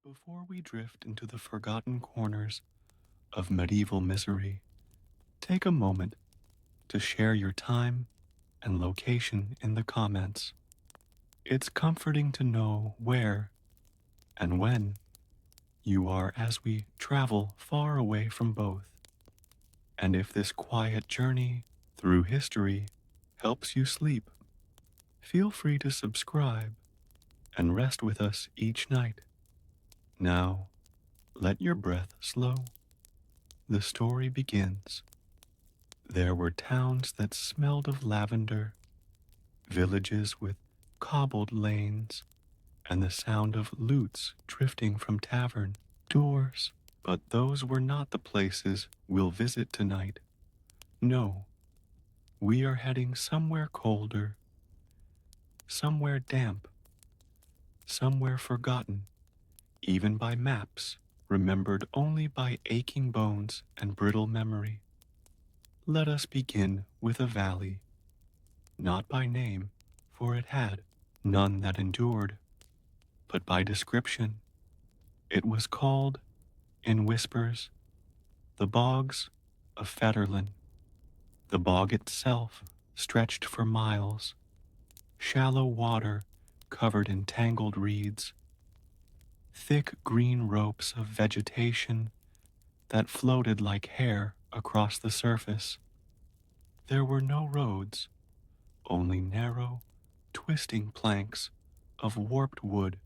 Before we drift into the forgotten corners of medieval misery, take a moment to share your time and location in the comments. It's comforting to know where and when you are as we travel far away from both. And if this quiet journey through history helps you sleep, feel free to subscribe and rest with us each night. Now, let your breath slow. The story begins. There were towns that smelled of lavender, villages with cobbled lanes, and the sound of lutes drifting from tavern doors. But those were not the places we'll visit tonight. No, we are heading somewhere colder, somewhere damp, somewhere forgotten, even by maps, remembered only by aching bones and brittle memory. Let us begin with a valley, not by name, for it had none that endured, but by description. It was called, in whispers, the bogs of Fetterlin. The bog itself stretched for miles, shallow water covered in tangled reeds, thick green ropes of vegetation that floated like hair across the surface. There were no roads, only narrow, twisting planks of warped wood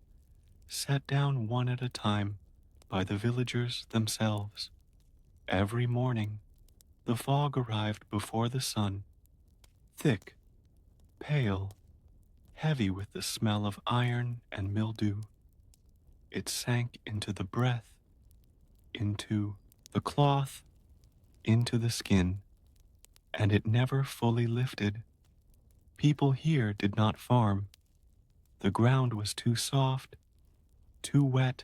set down one at a time by the villagers themselves. Every morning, the fog arrived before the sun, thick, pale, heavy with the smell of iron and mildew. It sank into the breath, into the cloth, into the skin, and it never fully lifted. People here did not farm. The ground was too soft, too wet,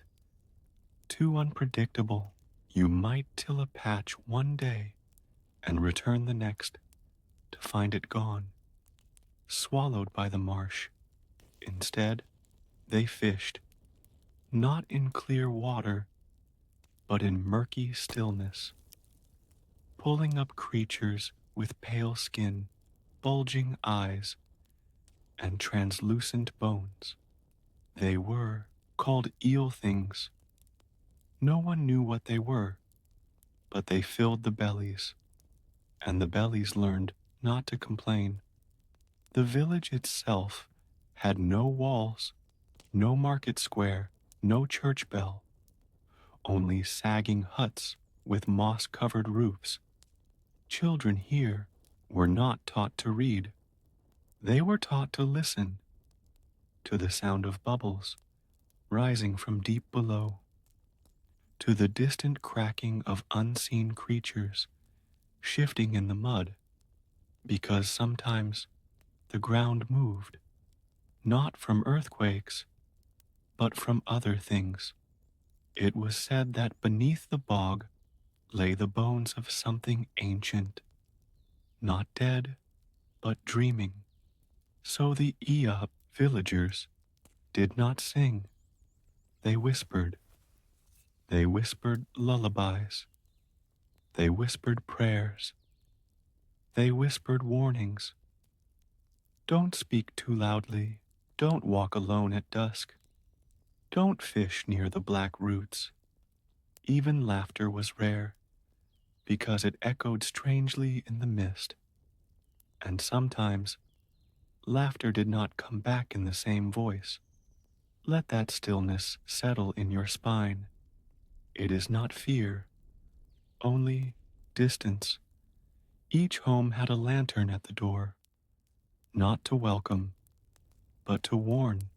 too unpredictable. You might till a patch one day and return the next to find it gone, swallowed by the marsh. Instead, they fished, not in clear water, but in murky stillness, pulling up creatures with pale skin, bulging eyes, and translucent bones. They were called eel things. No one knew what they were, but they filled the bellies, and the bellies learned not to complain. The village itself had no walls, no market square, no church bell, only sagging huts with moss-covered roofs. Children here were not taught to read. They were taught to listen to the sound of bubbles rising from deep below, to the distant cracking of unseen creatures shifting in the mud, because sometimes the ground moved, not from earthquakes, but from other things. It was said that beneath the bog lay the bones of something ancient, not dead, but dreaming. So the Eop villagers did not sing. They whispered. They whispered lullabies. They whispered prayers. They whispered warnings. Don't speak too loudly. Don't walk alone at dusk. Don't fish near the black roots. Even laughter was rare, because it echoed strangely in the mist. And sometimes, laughter did not come back in the same voice. Let that stillness settle in your spine. It is not fear, only distance. Each home had a lantern at the door, not to welcome, but to warn.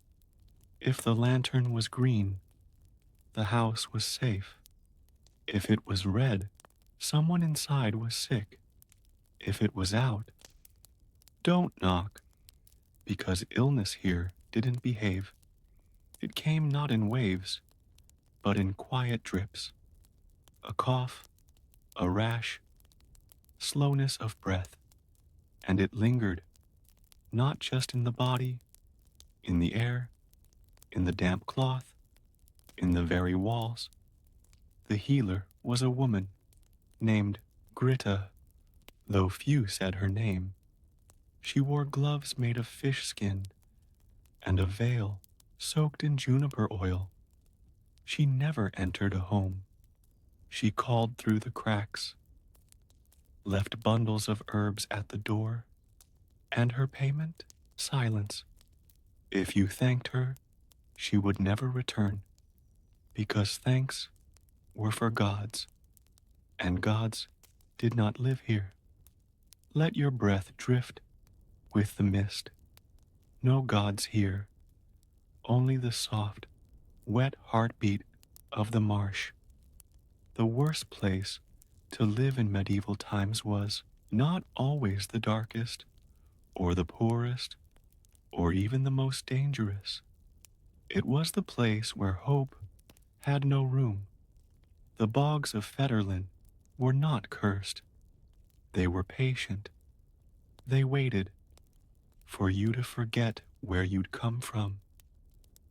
If the lantern was green, the house was safe. If it was red, someone inside was sick. If it was out, don't knock, because illness here didn't behave. It came not in waves, but in quiet drips. A cough, a rash, slowness of breath, and it lingered, not just in the body, in the air, in the damp cloth, In the very walls, the healer was a woman named Grita, though few said her name. She wore gloves made of fish skin and a veil soaked in juniper oil. She never entered a home. She called through the cracks, left bundles of herbs at the door, and her payment? Silence. If you thanked her, she would never return, because thanks were for gods, and gods did not live here. Let your breath drift with the mist. No gods here, only the soft, wet heartbeat of the marsh. The worst place to live in medieval times was not always the darkest, or the poorest, or even the most dangerous. It was the place where hope had no room. The bogs of Fetterlin were not cursed. They were patient. They waited for you to forget where you'd come from,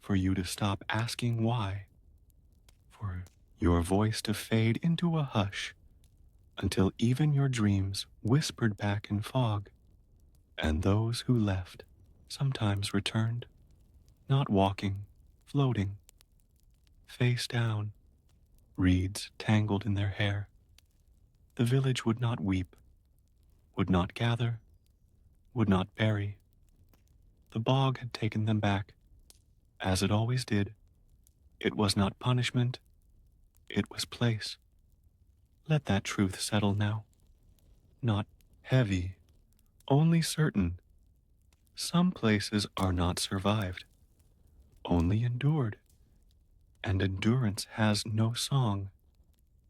for you to stop asking why, for your voice to fade into a hush until even your dreams whispered back in fog. And those who left sometimes returned, not walking, floating, face down, reeds tangled in their hair. The village would not weep, would not gather, would not bury. The bog had taken them back, as it always did. It was not punishment, it was place. Let that truth settle now. Not heavy, only certain. Some places are not survived, only endured, and endurance has no song.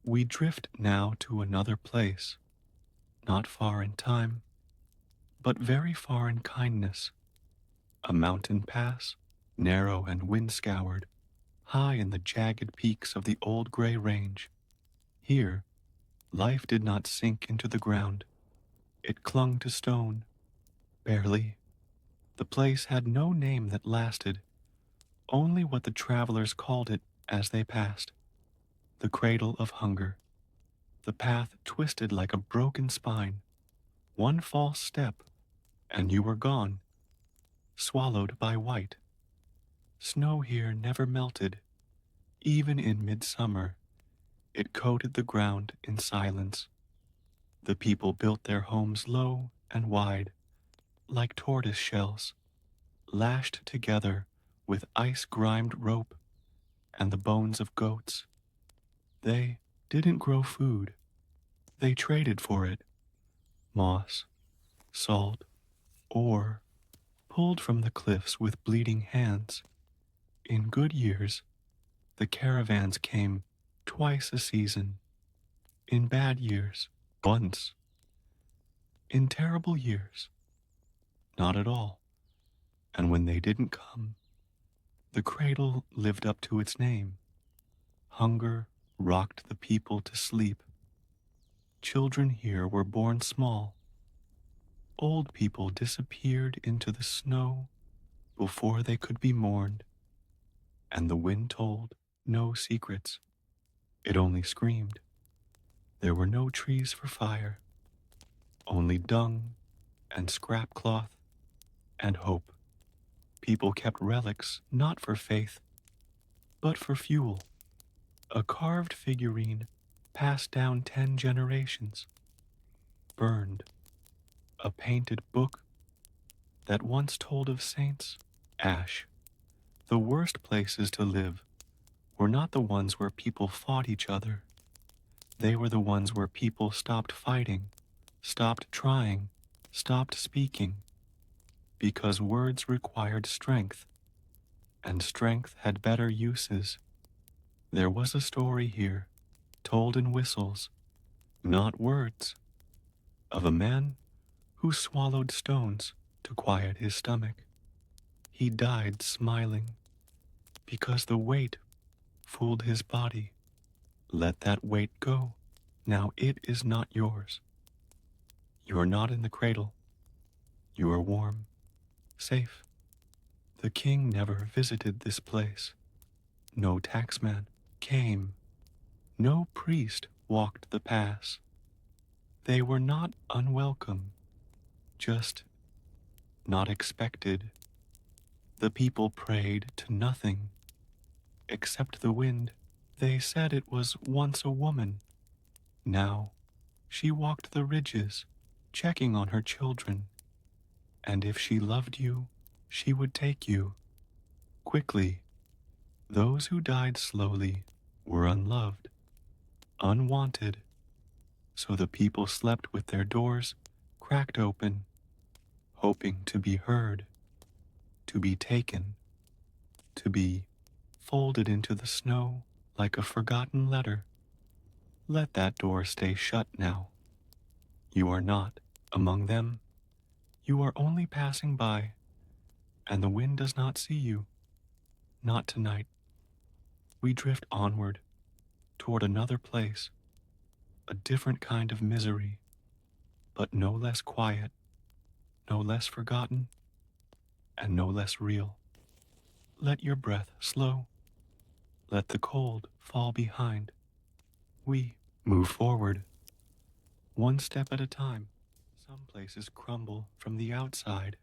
We drift now to another place, not far in time, but very far in kindness. A mountain pass, narrow and wind-scoured, high in the jagged peaks of the old gray range. Here, life did not sink into the ground. It clung to stone, barely. The place had no name that lasted, only what the travelers called it as they passed. The cradle of hunger. The path twisted like a broken spine. One false step, and you were gone, swallowed by white. Snow here never melted. Even in midsummer, it coated the ground in silence. The people built their homes low and wide, like tortoise shells, lashed together with ice-grimed rope and the bones of goats. They didn't grow food. They traded for it. Moss, salt, ore, pulled from the cliffs with bleeding hands. In good years, the caravans came twice a season. In bad years, once. In terrible years, not at all. And when they didn't come, the cradle lived up to its name. Hunger rocked the people to sleep. Children here were born small. Old people disappeared into the snow before they could be mourned. And the wind told no secrets. It only screamed. There were no trees for fire, only dung and scrap cloth and hope. People kept relics not for faith, but for fuel. A carved figurine passed down 10 generations. Burned. A painted book that once told of saints. Ash. The worst places to live were not the ones where people fought each other. They were the ones where people stopped fighting, stopped trying, stopped speaking, because words required strength, and strength had better uses. There was a story here, told in whistles, not words, of a man who swallowed stones to quiet his stomach. He died smiling, because the weight fooled his body. Let that weight go. Now it is not yours. You are not in the cradle. You are warm, safe. The king never visited this place. No taxman came, no priest walked the pass. They were not unwelcome, just not expected. The people prayed to nothing except the wind. They said it was once a woman. Now she walked the ridges, checking on her children, and if she loved you, she would take you. Quickly, those who died slowly were unloved, unwanted, so the people slept with their doors cracked open, hoping to be heard, to be taken, to be folded into the snow like a forgotten letter. Let that door stay shut now. You are not among them. You are only passing by, and the wind does not see you. Not tonight. We drift onward, toward another place, a different kind of misery, but no less quiet, no less forgotten, and no less real. Let your breath slow. Let the cold fall behind. We move forward, one step at a time. Some places crumble from the outside,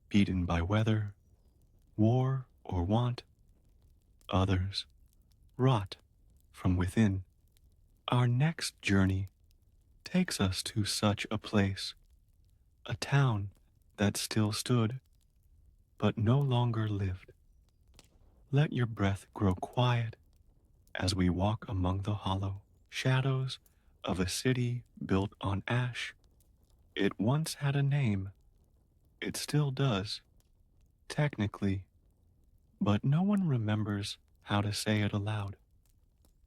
beaten by weather, war, or want. Others rot from within. Our next journey takes us to such a place, a town that still stood, but no longer lived. Let your breath grow quiet as we walk among the hollow shadows of a city built on ash. It once had a name. It still does, technically, but no one remembers how to say it aloud.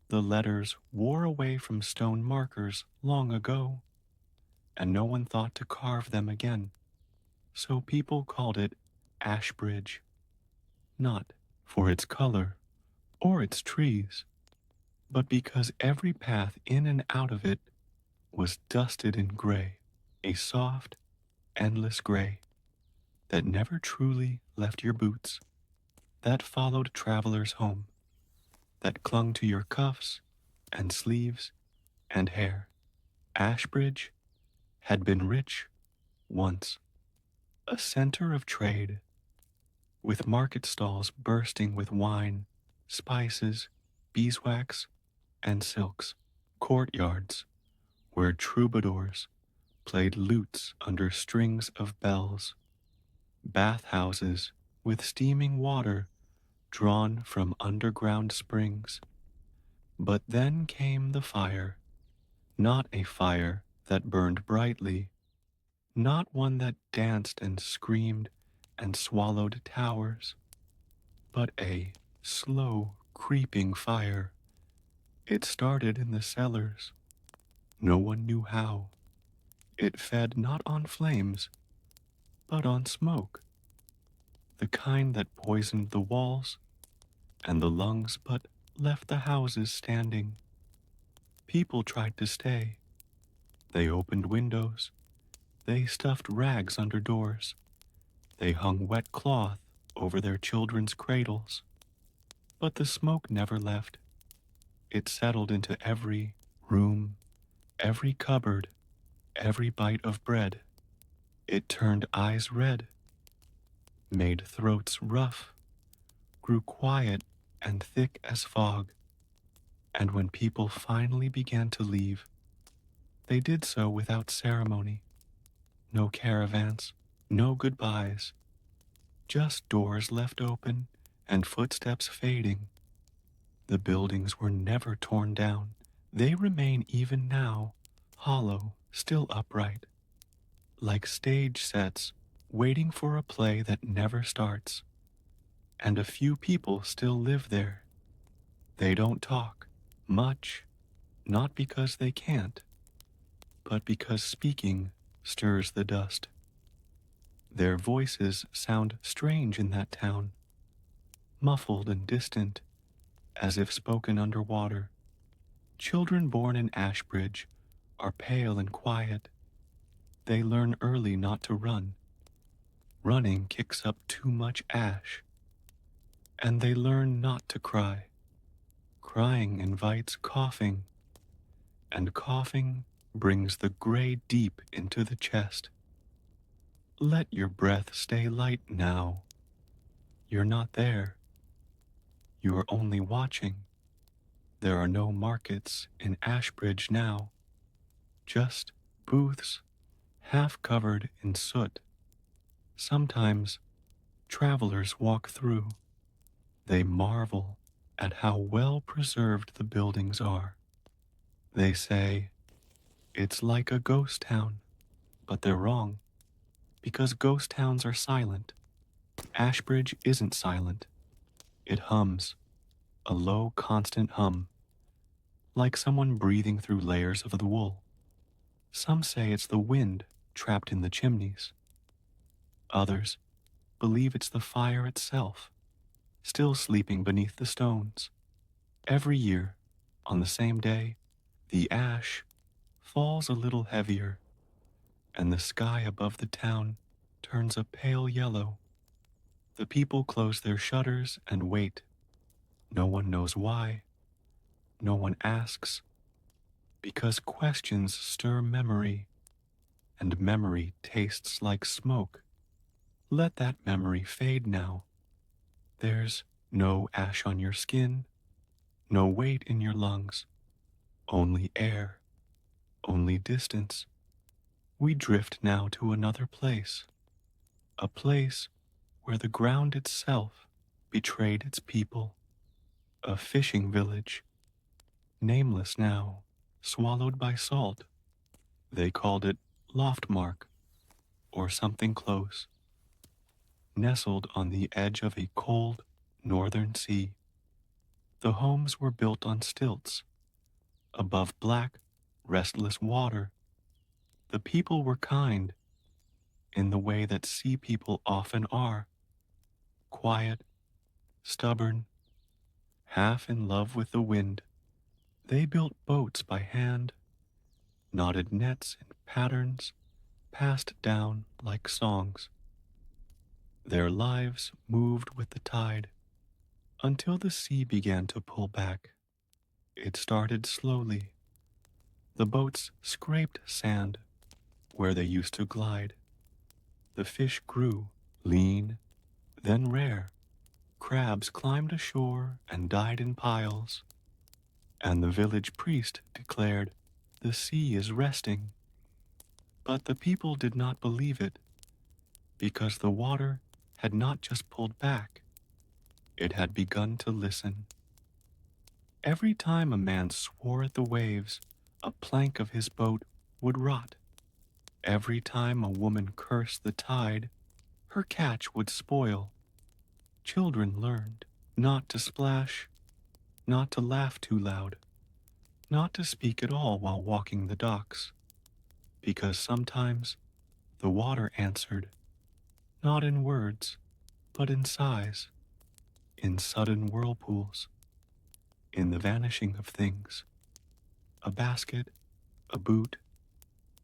The letters wore away from stone markers long ago, and no one thought to carve them again. So people called it Ashbridge, not for its color or its trees, but because every path in and out of it was dusted in gray, a soft, endless gray that never truly left your boots, that followed travelers home, that clung to your cuffs and sleeves and hair. Ashbridge had been rich once, a center of trade, with market stalls bursting with wine, spices, beeswax, and silks, courtyards where troubadours played lutes under strings of bells, bathhouses with steaming water drawn from underground springs. But then came the fire, not a fire that burned brightly, not one that danced and screamed and swallowed towers, but a slow, creeping fire. It started in the cellars. No one knew how. It fed not on flames, but on smoke, the kind that poisoned the walls and the lungs but left the houses standing. People tried to stay. They opened windows. They stuffed rags under doors. They hung wet cloth over their children's cradles. But the smoke never left. It settled into every room, every cupboard, every bite of bread. It turned eyes red, made throats rough, grew quiet and thick as fog. And when people finally began to leave, they did so without ceremony. No caravans, no goodbyes, just doors left open and footsteps fading. The buildings were never torn down. They remain even now, hollow, still upright, like stage sets waiting for a play that never starts. And a few people still live there. They don't talk much, not because they can't, but because speaking stirs the dust. Their voices sound strange in that town, muffled and distant, as if spoken underwater. Children born in Ashbridge are pale and quiet. They learn early not to run. Running kicks up too much ash. and they learn not to cry. Crying invites coughing, and coughing brings the gray deep into the chest. Let your breath stay light now. You're not there. You are only watching. There are no markets in Ashbridge now, just booths half covered in soot. Sometimes travelers walk through. They marvel at how well preserved the buildings are. They say, it's like a ghost town, but they're wrong, because ghost towns are silent. Ashbridge isn't silent. It hums, a low, constant hum, like someone breathing through layers of the wool. Some say it's the wind trapped in the chimneys. Others believe it's the fire itself, still sleeping beneath the stones. Every year, on the same day, the ash falls a little heavier, and the sky above the town turns a pale yellow. The people close their shutters and wait. No one knows why. No one asks, because questions stir memory, and memory tastes like smoke. Let that memory fade now. There's no ash on your skin, no weight in your lungs, only air, only distance. We drift now to another place, a place where the ground itself betrayed its people, a fishing village, nameless now, swallowed by salt. They called it Loftmark, or something close, nestled on the edge of a cold northern sea. The homes were built on stilts, above black, restless water. The people were kind, in the way that sea people often are, quiet, stubborn, half in love with the wind. They built boats by hand, knotted nets in patterns passed down like songs. Their lives moved with the tide until the sea began to pull back. It started slowly. The boats scraped sand where they used to glide. The fish grew, lean, then rare. Crabs climbed ashore and died in piles. And the village priest declared, the sea is resting. But the people did not believe it, because the water had not just pulled back, it had begun to listen. Every time a man swore at the waves, a plank of his boat would rot. Every time a woman cursed the tide, her catch would spoil. Children learned not to splash, not to laugh too loud, not to speak at all while walking the docks, because sometimes the water answered, not in words, but in sighs, in sudden whirlpools, in the vanishing of things. A basket, a boot,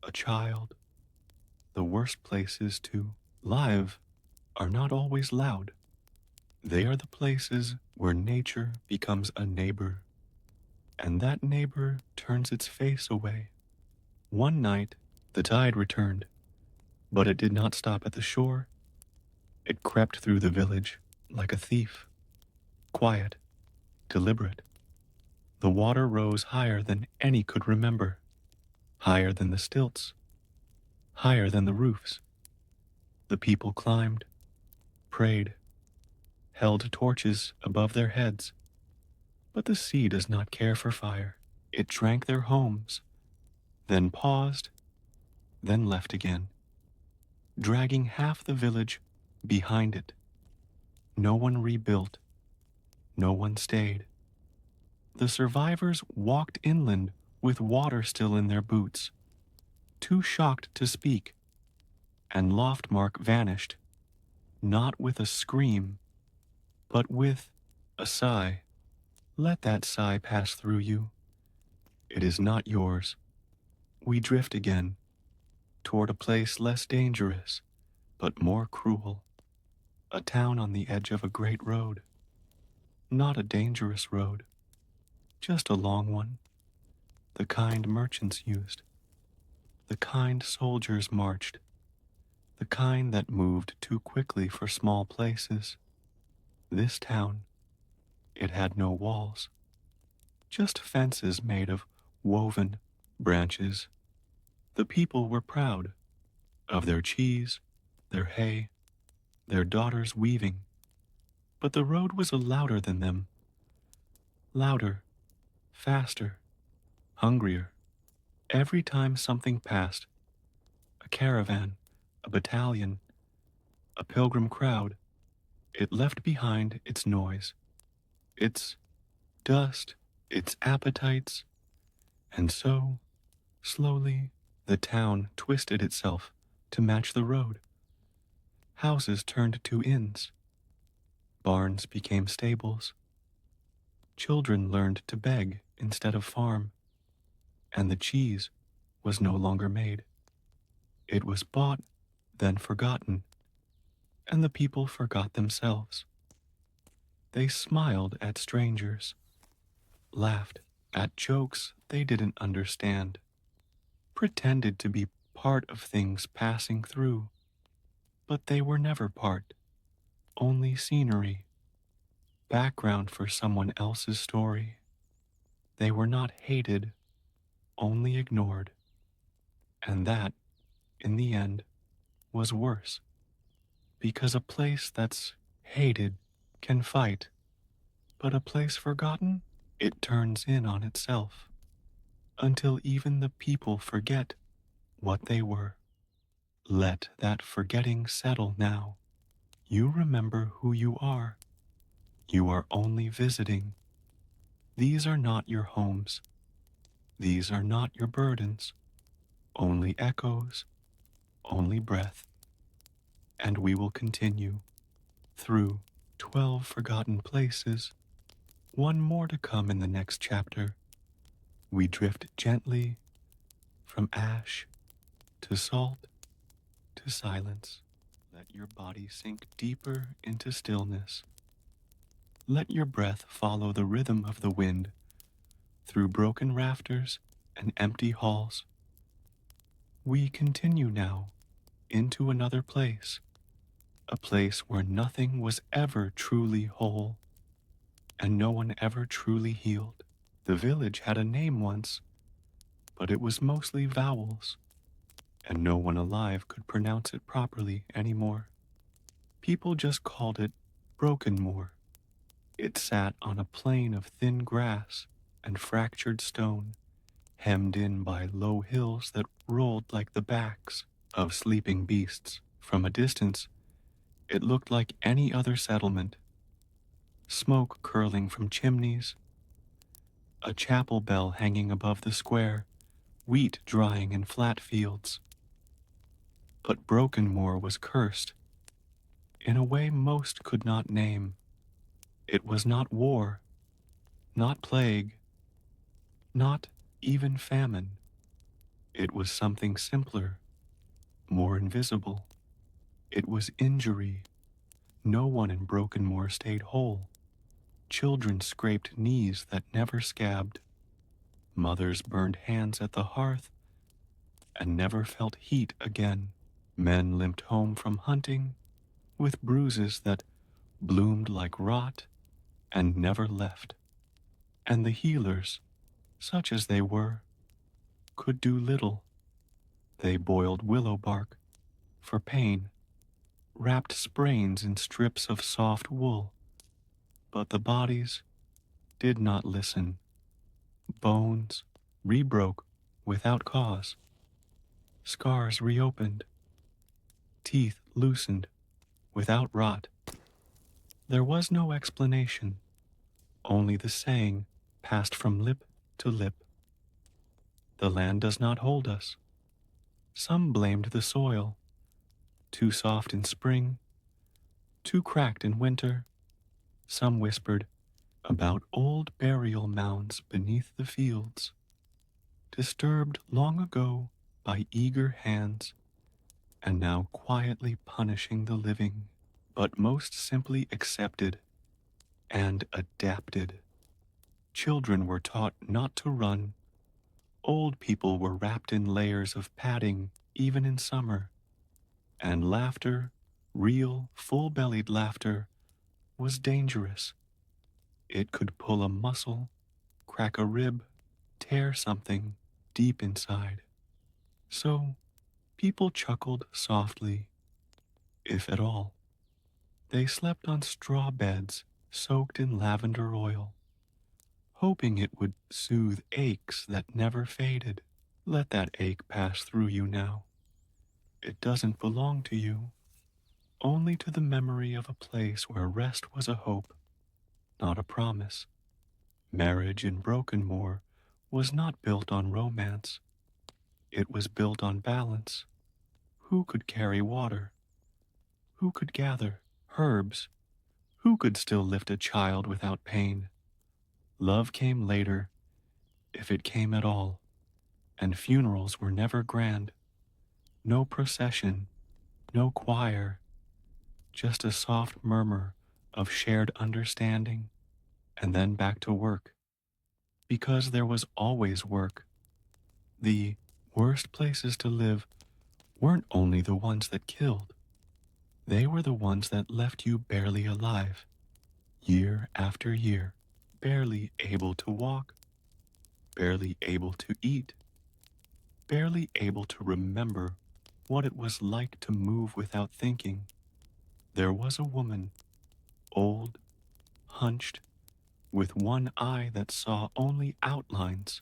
a child. The worst places to live are not always loud. They are the places where nature becomes a neighbor, and that neighbor turns its face away. One night, the tide returned, but it did not stop at the shore. It crept through the village like a thief, quiet, deliberate. The water rose higher than any could remember, higher than the stilts, higher than the roofs. The people climbed, prayed, held torches above their heads. But the sea does not care for fire. It drank their homes, then paused, then left again, dragging half the village behind it. No one rebuilt. No one stayed. The survivors walked inland with water still in their boots, too shocked to speak, and Loftmark vanished, not with a scream, but with a sigh. Let that sigh pass through you. It is not yours. We drift again, toward a place less dangerous, but more cruel, a town on the edge of a great road. Not a dangerous road, just a long one, the kind merchants used, the kind soldiers marched, the kind that moved too quickly for small places. This town, it had no walls, just fences made of woven branches. The people were proud of their cheese, their hay, their daughters weaving, but the road was louder than them, louder, faster, hungrier. Every time something passed, a caravan, a battalion, a pilgrim crowd, it left behind its noise, its dust, its appetites, and so, slowly, the town twisted itself to match the road. Houses turned to inns, barns became stables, children learned to beg instead of farm, and the cheese was no longer made. It was bought, then forgotten, and the people forgot themselves. They smiled at strangers, laughed at jokes they didn't understand, pretended to be part of things passing through, but they were never part, only scenery, background for someone else's story. They were not hated, only ignored, and that, in the end, was worse, because a place that's hated can fight, but a place forgotten, it turns in on itself, until even the people forget what they were. Let that forgetting settle now. You remember who you are. You are only visiting. These are not your homes. These are not your burdens. Only echoes, only breath. And we will continue through 12 forgotten places, one more to come in the next chapter. We drift gently from ash to salt to silence. Let your body sink deeper into stillness. Let your breath follow the rhythm of the wind through broken rafters and empty halls. We continue now into another place, a place where nothing was ever truly whole and no one ever truly healed. The village had a name once, but it was mostly vowels, and no one alive could pronounce it properly anymore. People just called it Broken Moor. It sat on a plain of thin grass and fractured stone, hemmed in by low hills that rolled like the backs of sleeping beasts. From a distance, it looked like any other settlement. Smoke curling from chimneys, a chapel bell hanging above the square, wheat drying in flat fields. But Broken Moor was cursed, in a way most could not name. It was not war, not plague, not even famine. It was something simpler, more invisible. It was injury. No one in Broken Moor stayed whole. Children scraped knees that never scabbed. Mothers burned hands at the hearth and never felt heat again. Men limped home from hunting with bruises that bloomed like rot and never left. And the healers, such as they were, could do little. They boiled willow bark for pain, wrapped sprains in strips of soft wool, but the bodies did not listen. Bones rebroke without cause, scars reopened, teeth loosened without rot. There was no explanation, only the saying passed from lip to lip. The land does not hold us. Some blamed the soil, too soft in spring, too cracked in winter. Some whispered about old burial mounds beneath the fields, disturbed long ago by eager hands, and now quietly punishing the living. But most simply accepted and adapted. Children were taught not to run. Old people were wrapped in layers of padding, even in summer. And laughter, real, full-bellied laughter, was dangerous. It could pull a muscle, crack a rib, tear something deep inside. So people chuckled softly, if at all. They slept on straw beds soaked in lavender oil, hoping it would soothe aches that never faded. Let that ache pass through you now. It doesn't belong to you, only to the memory of a place where rest was a hope, not a promise. Marriage in Brokenmore was not built on romance. It was built on balance. Who could carry water? Who could gather herbs? Who could still lift a child without pain? Love came later, if it came at all, and funerals were never grand. No procession, no choir, just a soft murmur of shared understanding, and then back to work. Because there was always work. The worst places to live weren't only the ones that killed, they were the ones that left you barely alive, year after year, barely able to walk, barely able to eat, barely able to remember what it was like to move without thinking. There was a woman, old, hunched, with one eye that saw only outlines,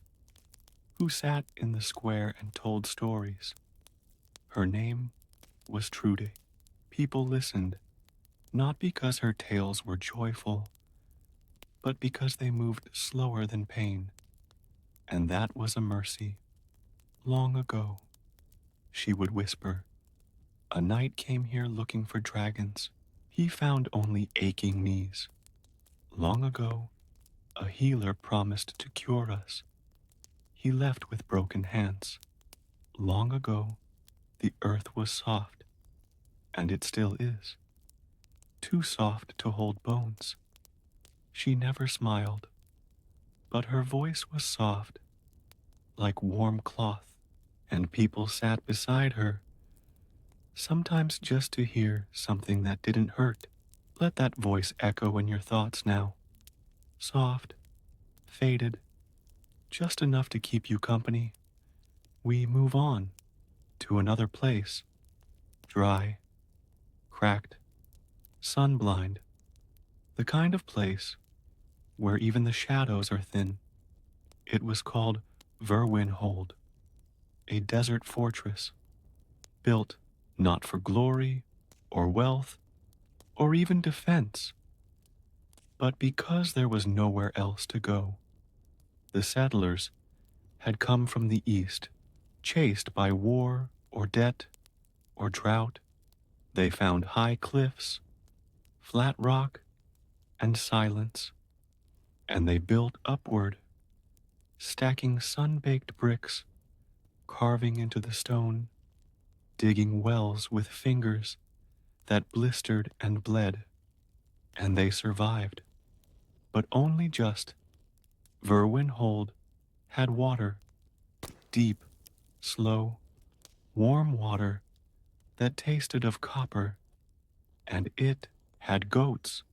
who sat in the square and told stories. Her name was Trude. People listened, not because her tales were joyful, but because they moved slower than pain. And that was a mercy. Long ago, she would whisper, a knight came here looking for dragons. He found only aching knees. Long ago, a healer promised to cure us. He left with broken hands. Long ago, the earth was soft, and it still is. Too soft to hold bones. She never smiled, but her voice was soft, like warm cloth, and people sat beside her, sometimes just to hear something that didn't hurt. Let that voice echo in your thoughts now. Soft, faded, just enough to keep you company. We move on to another place, dry, cracked, sun-blind, the kind of place where even the shadows are thin. It was called Verwinhold, a desert fortress, built not for glory or wealth or even defense, but because there was nowhere else to go. The settlers had come from the east, chased by war or debt or drought. They found high cliffs, flat rock, and silence, and they built upward, stacking sun-baked bricks, carving into the stone, digging wells with fingers that blistered and bled, and they survived. But only just. Verwinhold had water, deep, slow, warm water that tasted of copper, and it had goats,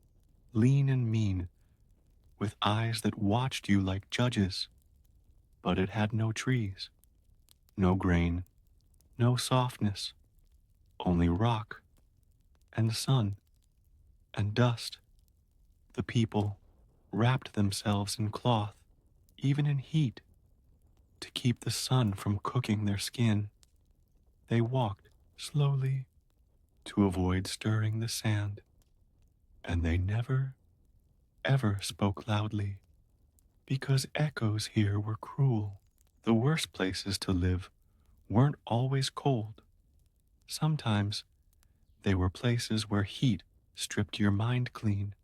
lean and mean, with eyes that watched you like judges. But it had no trees, no grain, no softness, only rock and sun and dust. The people wrapped themselves in cloth, even in heat, to keep the sun from cooking their skin. They walked slowly to avoid stirring the sand, and they never, ever spoke loudly, because echoes here were cruel. The worst places to live weren't always cold. Sometimes they were places where heat stripped your mind clean,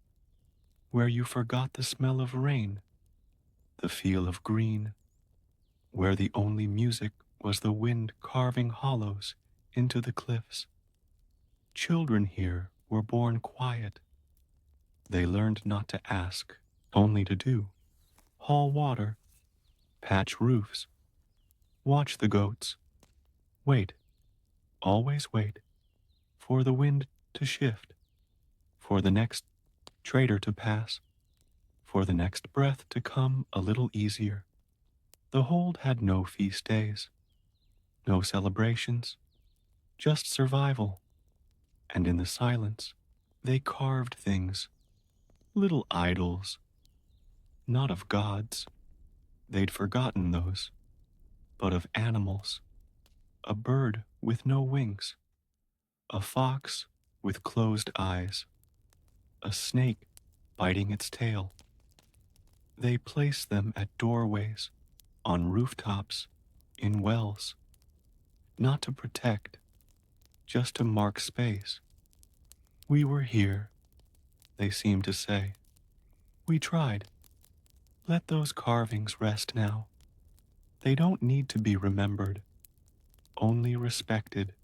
where you forgot the smell of rain, the feel of green, where the only music was the wind carving hollows into the cliffs. Children here were born quiet. They learned not to ask, only to do. Haul water, patch roofs, watch the goats. Wait, always wait, for the wind to shift, for the next trader to pass, for the next breath to come a little easier. The hold had no feast days, no celebrations, just survival. And in the silence, they carved things, little idols, not of gods. They'd forgotten those, but of animals. A bird with no wings, a fox with closed eyes, a snake biting its tail. They placed them at doorways, on rooftops, in wells, not to protect, just to mark space. We were here, they seemed to say. We tried. Let those carvings rest now. They don't need to be remembered, only respected.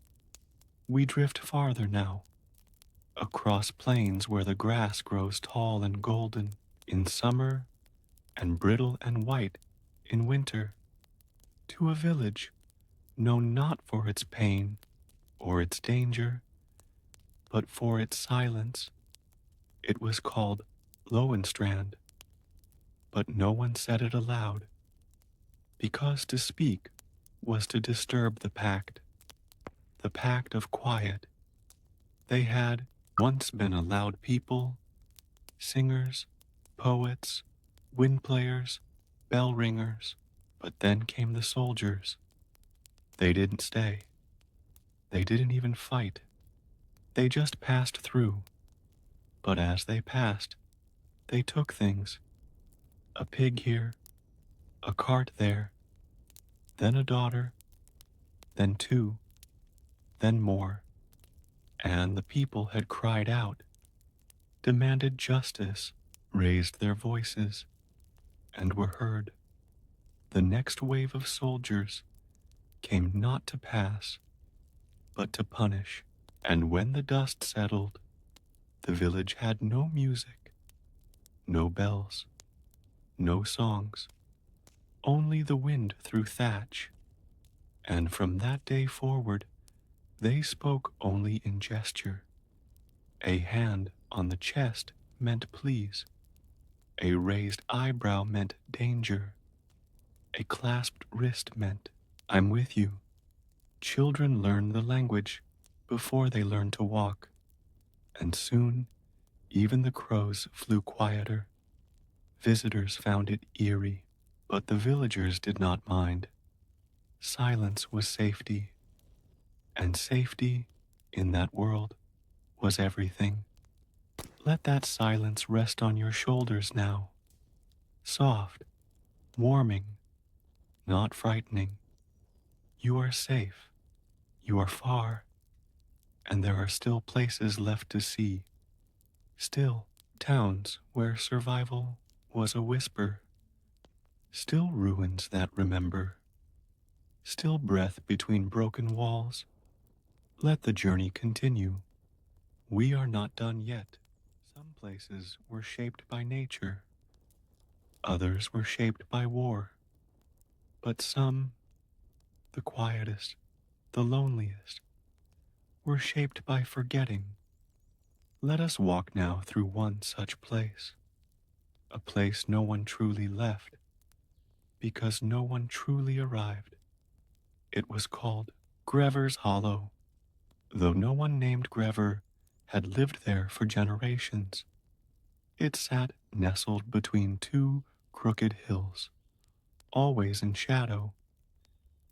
We drift farther now, across plains where the grass grows tall and golden in summer and brittle and white in winter, to a village known not for its pain or its danger, but for its silence. It was called Lowenstrand, but no one said it aloud, because to speak was to disturb the pact of quiet. They had once been a loud people, singers, poets, wind players, bell ringers, but then came the soldiers. They didn't stay. They didn't even fight. They just passed through. But as they passed, they took things. A pig here, a cart there, then a daughter, then two, then more. And the people had cried out, demanded justice, raised their voices, and were heard. The next wave of soldiers came not to pass, but to punish. And when the dust settled, the village had no music, no bells, no songs, only the wind through thatch. And from that day forward, they spoke only in gesture. A hand on the chest meant please. A raised eyebrow meant danger. A clasped wrist meant, I'm with you. Children learn the language before they learn to walk, and soon even the crows flew quieter. Visitors found it eerie, but the villagers did not mind. Silence was safety, and safety in that world was everything. Let that silence rest on your shoulders now, soft, warming, not frightening. You are safe, you are far, and there are still places left to see. Still towns where survival was a whisper. Still ruins that remember. Still breath between broken walls. Let the journey continue. We are not done yet. Some places were shaped by nature. Others were shaped by war. But some, the quietest, the loneliest, were shaped by forgetting. Let us walk now through one such place, a place no one truly left, because no one truly arrived. It was called Grever's Hollow, though no one named Grever had lived there for generations. It sat nestled between two crooked hills, always in shadow,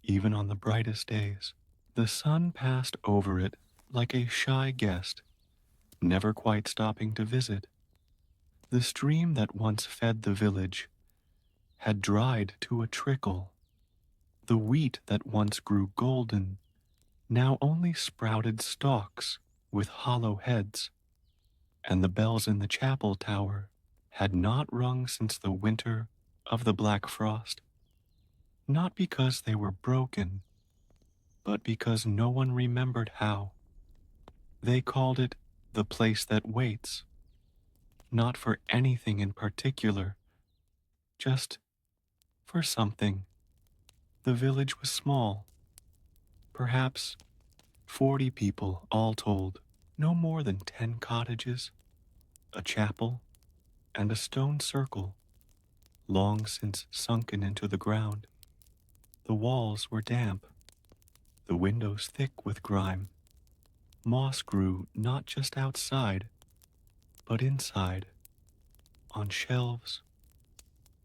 even on the brightest days. The sun passed over it like a shy guest, never quite stopping to visit. The stream that once fed the village had dried to a trickle. The wheat that once grew golden now only sprouted stalks with hollow heads, and the bells in the chapel tower had not rung since the winter of the black frost, not because they were broken, but because no one remembered how. They called it the place that waits, not for anything in particular, just for something. The village was small, perhaps 40 people all told, no more than 10 cottages, a chapel, and a stone circle long since sunken into the ground. The walls were damp, the windows thick with grime. Moss grew not just outside, but inside, on shelves,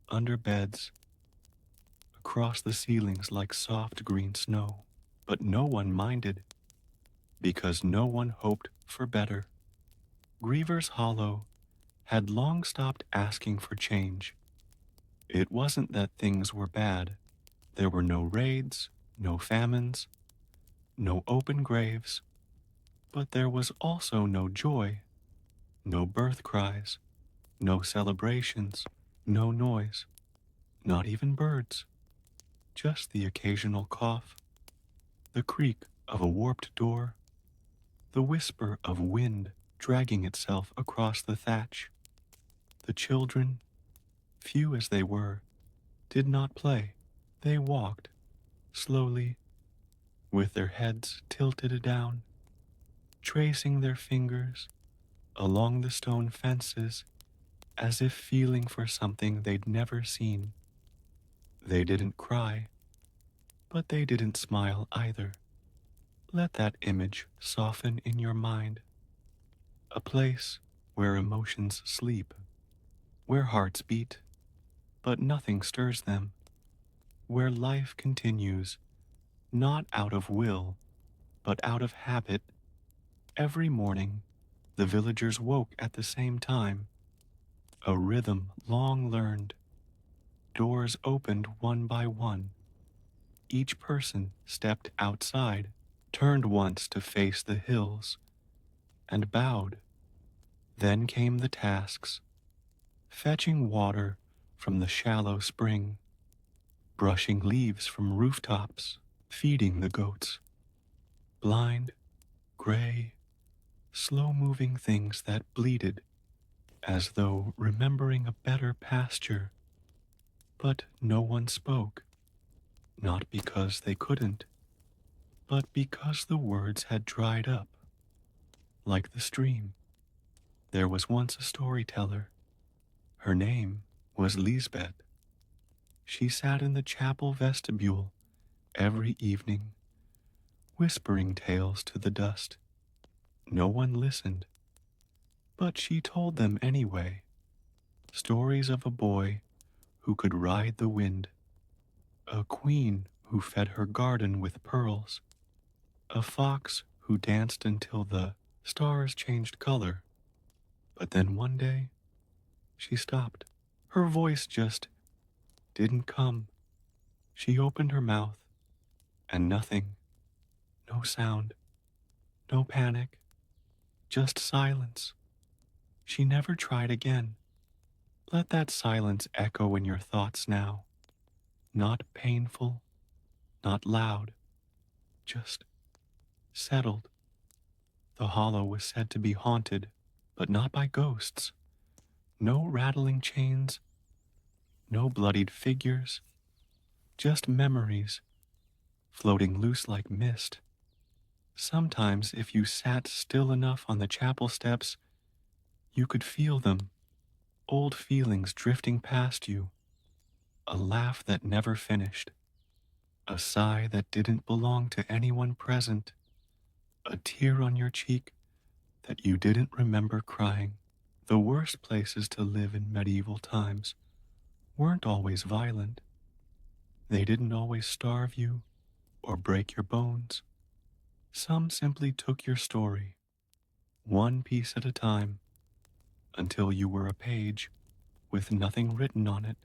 under beds, across the ceilings like soft green snow. But no one minded, because no one hoped for better. Griever's Hollow had long stopped asking for change. It wasn't that things were bad. There were no raids, no famines, no open graves, but there was also no joy, no birth cries, no celebrations, no noise, not even birds, just the occasional cough, the creak of a warped door, the whisper of wind dragging itself across the thatch. The children, few as they were, did not play. They walked, slowly, with their heads tilted down, tracing their fingers along the stone fences as if feeling for something they'd never seen. They didn't cry, but they didn't smile either. Let that image soften in your mind. A place where emotions sleep, where hearts beat, but nothing stirs them, where life continues, not out of will, but out of habit. Every morning, the villagers woke at the same time, a rhythm long learned. Doors opened one by one. Each person stepped outside, turned once to face the hills, and bowed. Then came the tasks: fetching water from the shallow spring, brushing leaves from rooftops, feeding the goats. Blind, gray, slow-moving things that bleated, as though remembering a better pasture. But no one spoke, not because they couldn't, but because the words had dried up, like the stream. There was once a storyteller. Her name was Lisbeth. She sat in the chapel vestibule every evening, whispering tales to the dust. No one listened, but she told them anyway. Stories of a boy who could ride the wind, a queen who fed her garden with pearls, a fox who danced until the stars changed color. But then one day, she stopped. Her voice just didn't come. She opened her mouth, and nothing, no sound, no panic, just silence. She never tried again. Let that silence echo in your thoughts now. Not painful, not loud, just settled. The hollow was said to be haunted, but not by ghosts. No rattling chains, no bloodied figures, just memories, floating loose like mist. Sometimes, if you sat still enough on the chapel steps, you could feel them, old feelings drifting past you, a laugh that never finished, a sigh that didn't belong to anyone present, a tear on your cheek that you didn't remember crying. The worst places to live in medieval times weren't always violent. They didn't always starve you or break your bones. Some simply took your story, one piece at a time, until you were a page with nothing written on it.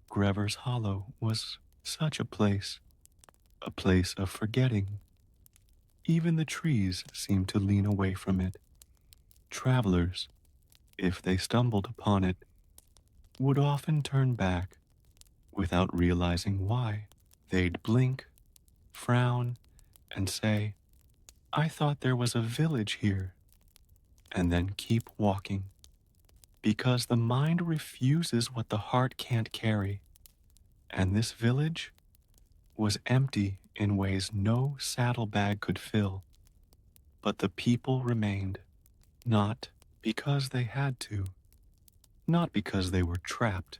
Grever's Hollow was such a place of forgetting. Even the trees seemed to lean away from it. Travelers, if they stumbled upon it, would often turn back without realizing why. They'd blink, frown, and say, "I thought there was a village here," and then keep walking. because the mind refuses what the heart can't carry, and this village was empty in ways no saddlebag could fill. But the people remained, not because they had to, not because they were trapped,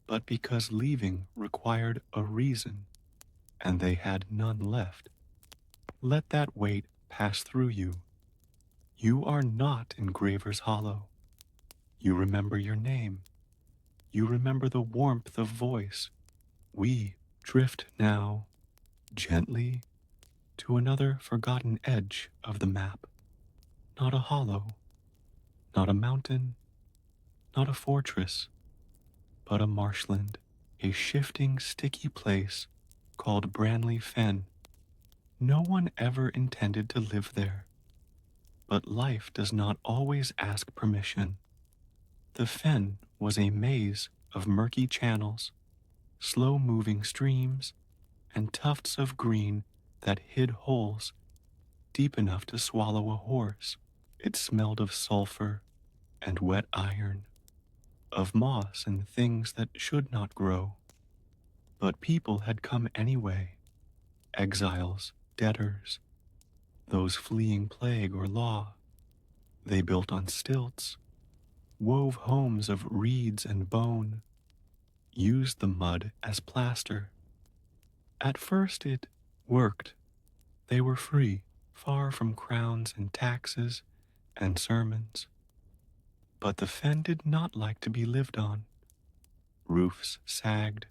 but because leaving required a reason, and they had none left. Let that weight pass through you. You are not in Graver's Hollow. You remember your name. You remember the warmth of voice. We drift now, gently, to another forgotten edge of the map. Not a hollow, not a mountain, not a fortress, but a marshland, a shifting, sticky place called Branley Fen. No one ever intended to live there, but life does not always ask permission. The fen was a maze of murky channels, slow-moving streams, and tufts of green that hid holes deep enough to swallow a horse. It smelled of sulfur and wet iron, of moss and things that should not grow. But people had come anyway, exiles, debtors, those fleeing plague or law. They built on stilts, wove homes of reeds and bone, used the mud as plaster. At first it worked. They were free, far from crowns and taxes and sermons. But the fen did not like to be lived on. Roofs sagged,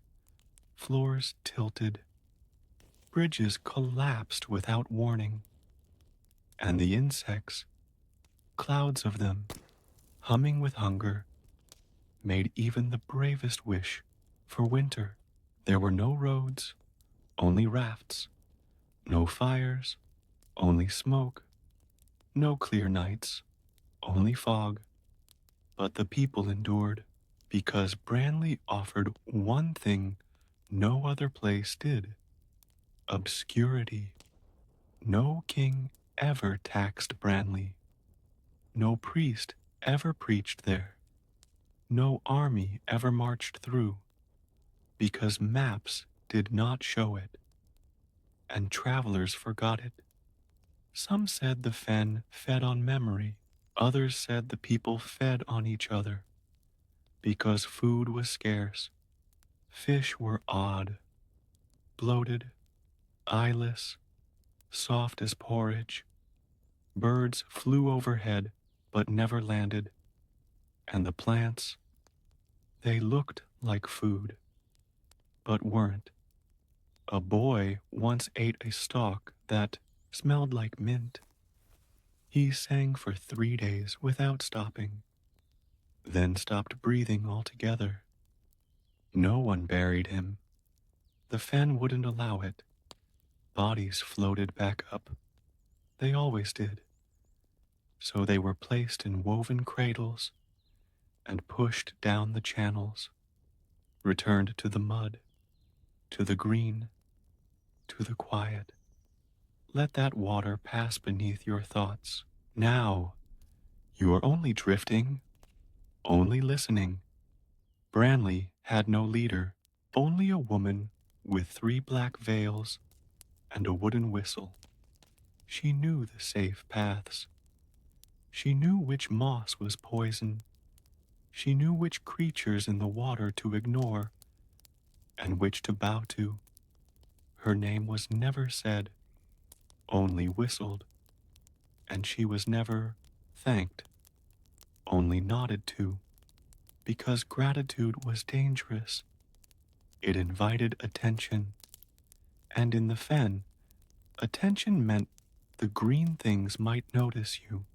floors tilted, bridges collapsed without warning, and the insects, clouds of them, humming with hunger, made even the bravest wish for winter. There were no roads, only rafts, no fires, only smoke, no clear nights, only fog. But the people endured, because Branley offered one thing no other place did: obscurity. No king ever taxed Branley. No priest ever preached there. No army ever marched through, because maps did not show it, and travelers forgot it. Some said the fen fed on memory. Others said the people fed on each other, because food was scarce. Fish were odd, bloated, eyeless, soft as porridge. Birds flew overhead but never landed, and the plants, they looked like food, but weren't. A boy once ate a stalk that smelled like mint. He sang for 3 days without stopping, then stopped breathing altogether. No one buried him. The fen wouldn't allow it. Bodies floated back up. They always did. So they were placed in woven cradles and pushed down the channels, returned to the mud, to the green, to the quiet. Let that water pass beneath your thoughts. Now, you are only drifting, only listening. Branley had no leader, only a woman with 3 black veils and a wooden whistle. She knew the safe paths. She knew which moss was poison. She knew which creatures in the water to ignore and which to bow to. Her name was never said, only whistled, and she was never thanked, only nodded to, because gratitude was dangerous. It invited attention, and in the fen, attention meant the green things might notice you.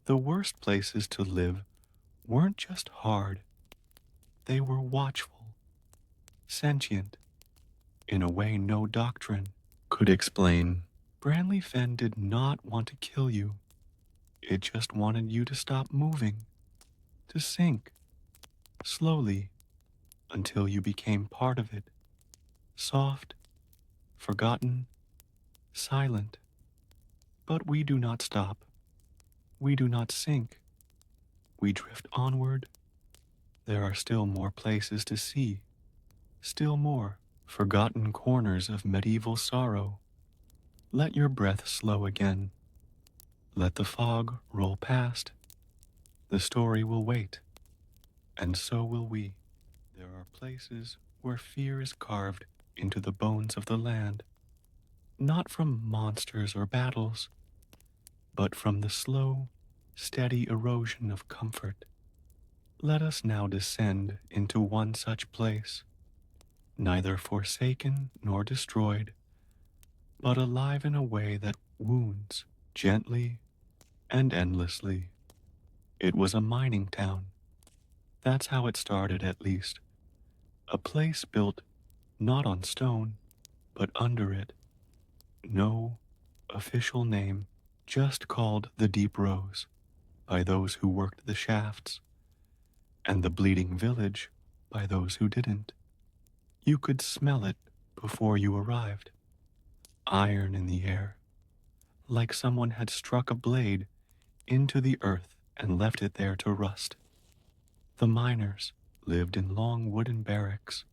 The worst places to live weren't just hard, they were watchful, sentient, in a way no doctrine could explain. Branley Fen did not want to kill you. It just wanted you to stop moving, to sink, slowly, until you became part of it, soft, forgotten, silent. But we do not stop. We do not sink. we drift onward, there are still more places to see, still more forgotten corners of medieval sorrow. Let your breath slow again. Let the fog roll past. The story will wait, and so will we. There are places where fear is carved into the bones of the land, not from monsters or battles, but from the slow, steady erosion of comfort. Let us now descend into one such place, neither forsaken nor destroyed, but alive in a way that wounds gently and endlessly. It was a mining town. That's how it started, at least. A place built not on stone, but under it. No official name, just called the Deep Rose by those who worked the shafts, and the Bleeding Village by those who didn't. You could smell it before you arrived. Iron in the air, like someone had struck a blade into the earth and left it there to rust. The miners lived in long wooden barracks,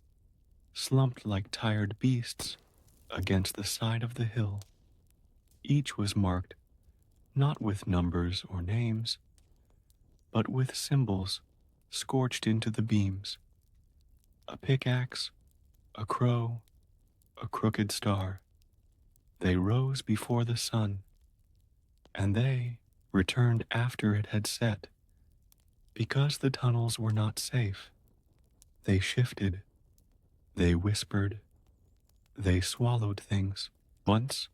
slumped like tired beasts against the side of the hill. Each was marked not with numbers or names, but with symbols scorched into the beams. A pickaxe, a crow, a crooked star. They rose before the sun, and they returned after it had set. Because the tunnels were not safe, they shifted, they whispered, they swallowed things. Once,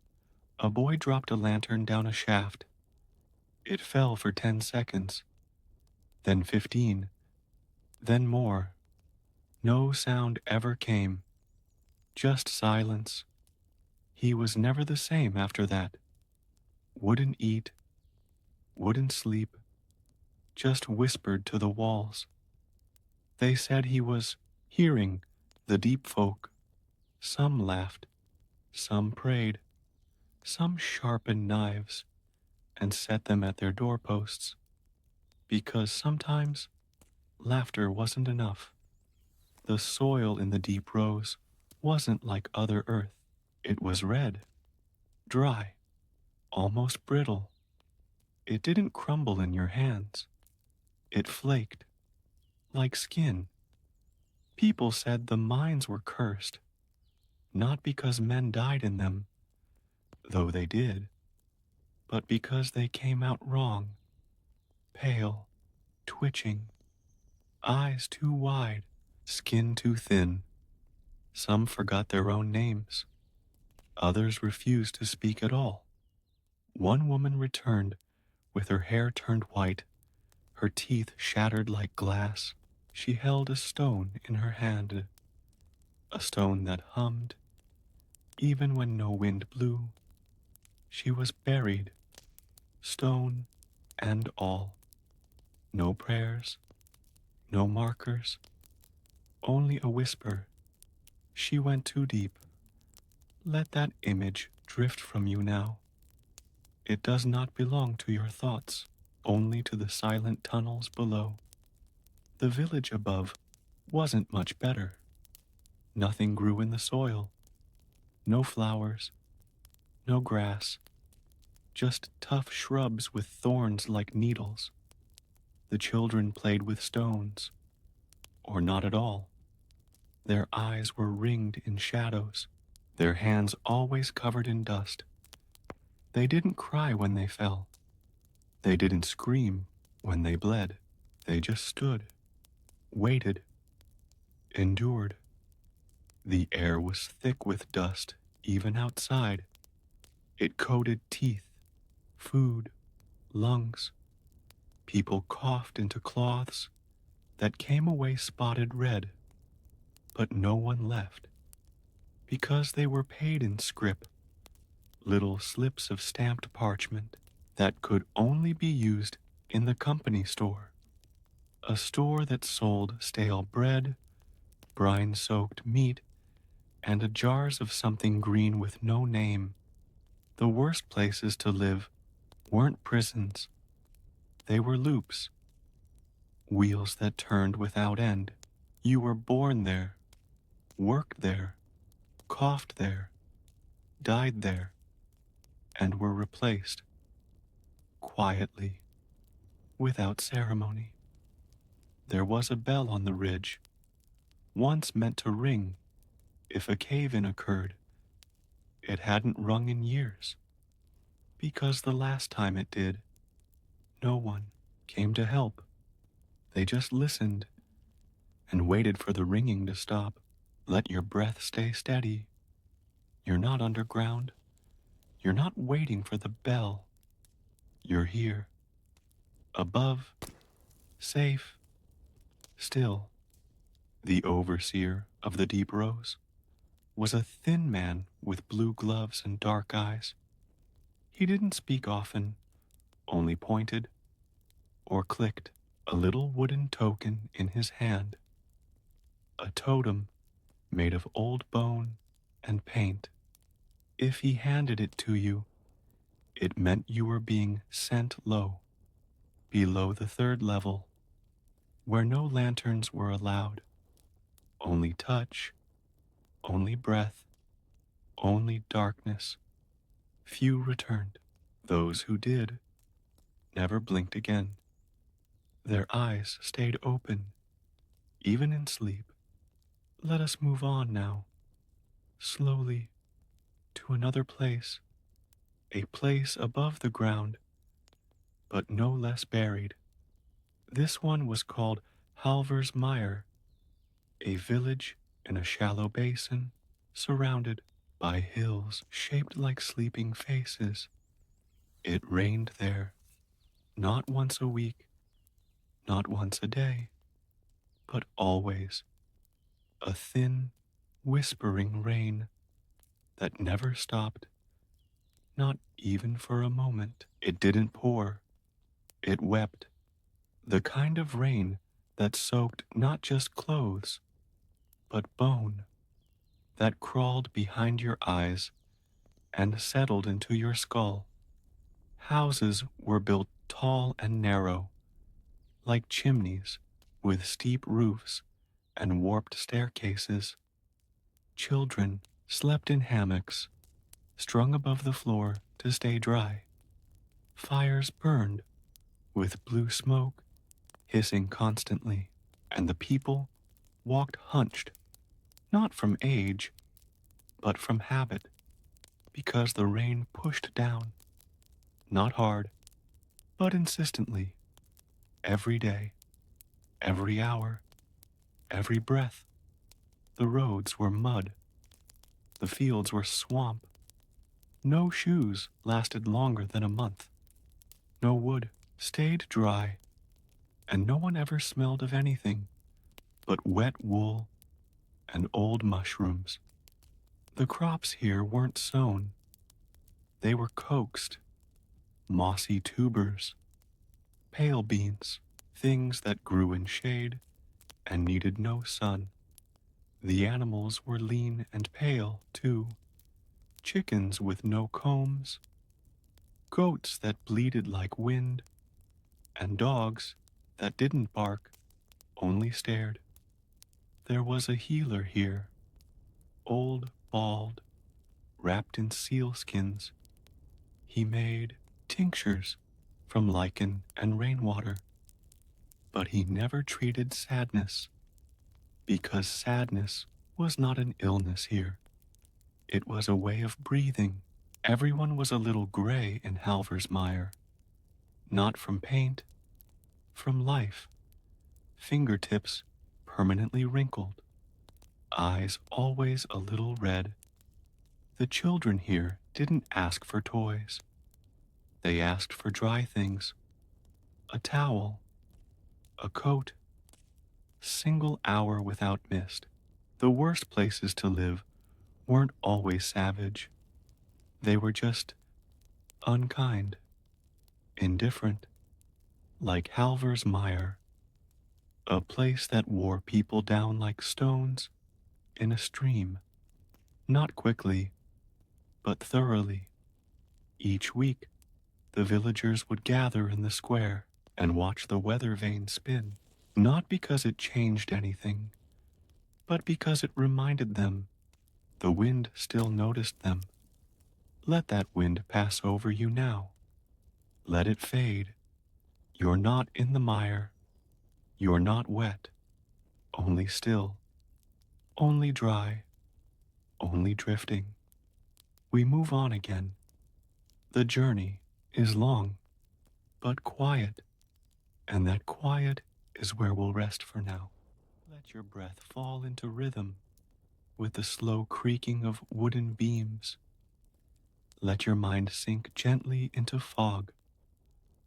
a boy dropped a lantern down a shaft. It fell for 10 seconds, then 15, then more. No sound ever came, just silence. He was never the same after that. Wouldn't eat, wouldn't sleep, just whispered to the walls. They said he was hearing the deep folk. Some laughed, some prayed, some sharpened knives and set them at their doorposts, because sometimes laughter wasn't enough. The soil in the Deep Rose wasn't like other earth. It was red, dry, almost brittle. It didn't crumble in your hands. It flaked, like skin. People said the mines were cursed, not because men died in them, though they did, but because they came out wrong, pale, twitching, eyes too wide, skin too thin. Some forgot their own names. Others refused to speak at all. One woman returned with her hair turned white, her teeth shattered like glass. She held a stone in her hand, a stone that hummed, even when no wind blew. She was buried, stone and all. No prayers, no markers, only a whisper. She went too deep. Let that image drift from you now. It does not belong to your thoughts, only to the silent tunnels below. The village above wasn't much better. Nothing grew in the soil. No flowers, no grass, just tough shrubs with thorns like needles. The children played with stones, or not at all. Their eyes were ringed in shadows, their hands always covered in dust. They didn't cry when they fell. They didn't scream when they bled. They just stood, waited, endured. The air was thick with dust, even outside. It coated teeth, food, lungs. People coughed into cloths that came away spotted red, but no one left, because they were paid in scrip, little slips of stamped parchment that could only be used in the company store, a store that sold stale bread, brine-soaked meat, and jars of something green with no name. The worst places to live weren't prisons. They were loops, wheels that turned without end. You were born there, worked there, coughed there, died there, and were replaced, quietly, without ceremony. There was a bell on the ridge, once meant to ring if a cave-in occurred. It hadn't rung in years, because the last time it did, no one came to help. They just listened and waited for the ringing to stop. Let your breath stay steady. You're not underground. You're not waiting for the bell. You're here, above, safe, still. The overseer of the deep rose was a thin man with blue gloves and dark eyes. He didn't speak often, only pointed or clicked a little wooden token in his hand, a totem made of old bone and paint. If he handed it to you, it meant you were being sent low, below the third level, where no lanterns were allowed. Only touch, only breath, only darkness. Few returned. Those who did never blinked again. Their eyes stayed open, even in sleep. Let us move on now, slowly, to another place, a place above the ground, but no less buried. This one was called Halver's Mire, a village in a shallow basin surrounded by hills shaped like sleeping faces. It rained there, not once a week, not once a day, but always, a thin, whispering rain that never stopped, not even for a moment. It didn't pour, it wept, the kind of rain that soaked not just clothes, but bone, that crawled behind your eyes and settled into your skull. Houses were built tall and narrow, like chimneys with steep roofs and warped staircases. Children slept in hammocks, strung above the floor to stay dry. Fires burned, with blue smoke hissing constantly, and the people walked hunched, not from age, but from habit, because the rain pushed down, not hard, but insistently, every day, every hour, every breath. The roads were mud, the fields were swamp. No shoes lasted longer than a month. No wood stayed dry, and no one ever smelled of anything but wet wool and old mushrooms. The crops here weren't sown. They were coaxed, mossy tubers, pale beans, things that grew in shade and needed no sun. The animals were lean and pale, too. Chickens with no combs, goats that bleated like wind, and dogs that didn't bark, only stared. There was a healer here, old, bald, wrapped in sealskins. He made tinctures from lichen and rainwater, but he never treated sadness, because sadness was not an illness here. It was a way of breathing. Everyone was a little gray in Halver's Mire, not from paint, from life. Fingertips permanently wrinkled, eyes always a little red. The children here didn't ask for toys. They asked for dry things, a towel, a coat, single hour without mist. The worst places to live weren't always savage. They were just unkind, indifferent, like Halver's Mire, a place that wore people down like stones in a stream, not quickly, but thoroughly. Each week, the villagers would gather in the square and watch the weather vane spin. not because it changed anything, but because it reminded them the wind still noticed them. Let that wind pass over you now. Let it fade. You're not in the mire. You're not wet, only still, only dry, only drifting. We move on again. The journey is long, but quiet, and that quiet is where we'll rest for now. Let your breath fall into rhythm with the slow creaking of wooden beams. Let your mind sink gently into fog.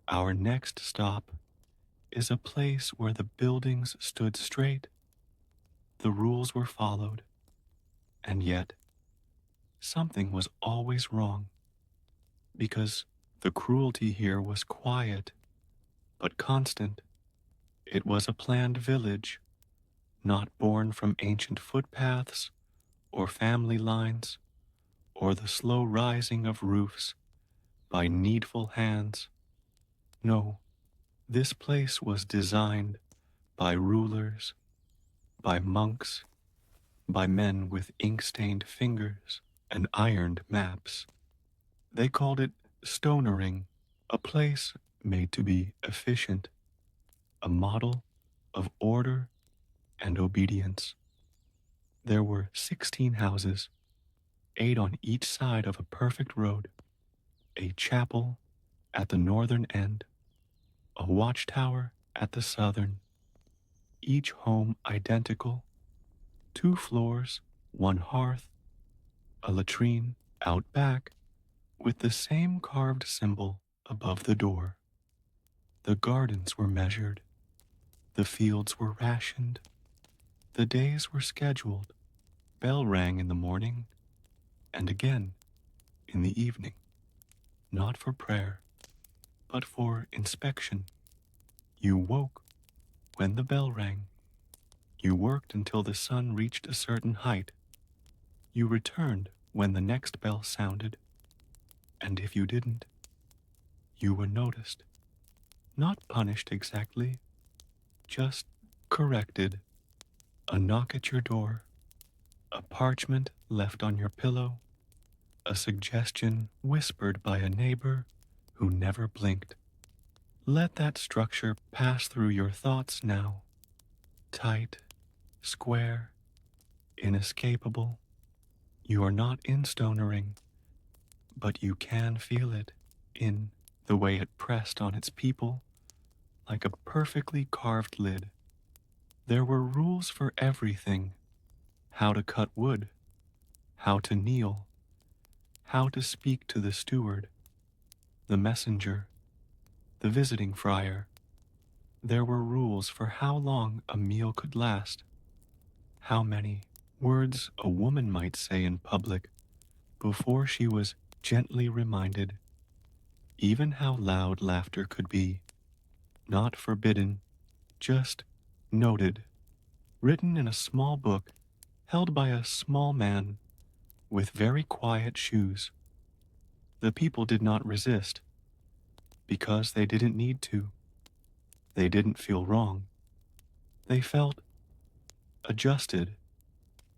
Our next stop is a place where the buildings stood straight, the rules were followed, and yet something was always wrong, because the cruelty here was quiet but constant. It was a planned village, not born from ancient footpaths or family lines or the slow rising of roofs by needful hands. No, this place was designed by rulers, by monks, by men with ink-stained fingers and ironed maps. They called it stonering, a place made to be efficient, a model of order and obedience. There were 16 houses, 8 on each side of a perfect road, a chapel at the northern end, a watchtower at the southern, each home identical, 2 floors, 1 hearth, a latrine out back with the same carved symbol above the door. The gardens were measured, the fields were rationed, the days were scheduled. Bell rang in the morning and again in the evening, not for prayer, but for inspection. You woke when the bell rang. You worked until the sun reached a certain height. You returned when the next bell sounded, and if you didn't, you were noticed. Not punished exactly, just corrected. A knock at your door, a parchment left on your pillow, a suggestion whispered by a neighbor who never blinked. Let that structure pass through your thoughts now. Tight, square, inescapable. You are not in stonering, but you can feel it in the way it pressed on its people like a perfectly carved lid. There were rules for everything: how to cut wood, how to kneel, how to speak to the steward, the messenger, the visiting friar. There were rules for how long a meal could last, how many words a woman might say in public before she was gently reminded, even how loud laughter could be, not forbidden, just noted, written in a small book held by a small man with very quiet shoes. The people did not resist, because they didn't need to. They didn't feel wrong. They felt adjusted,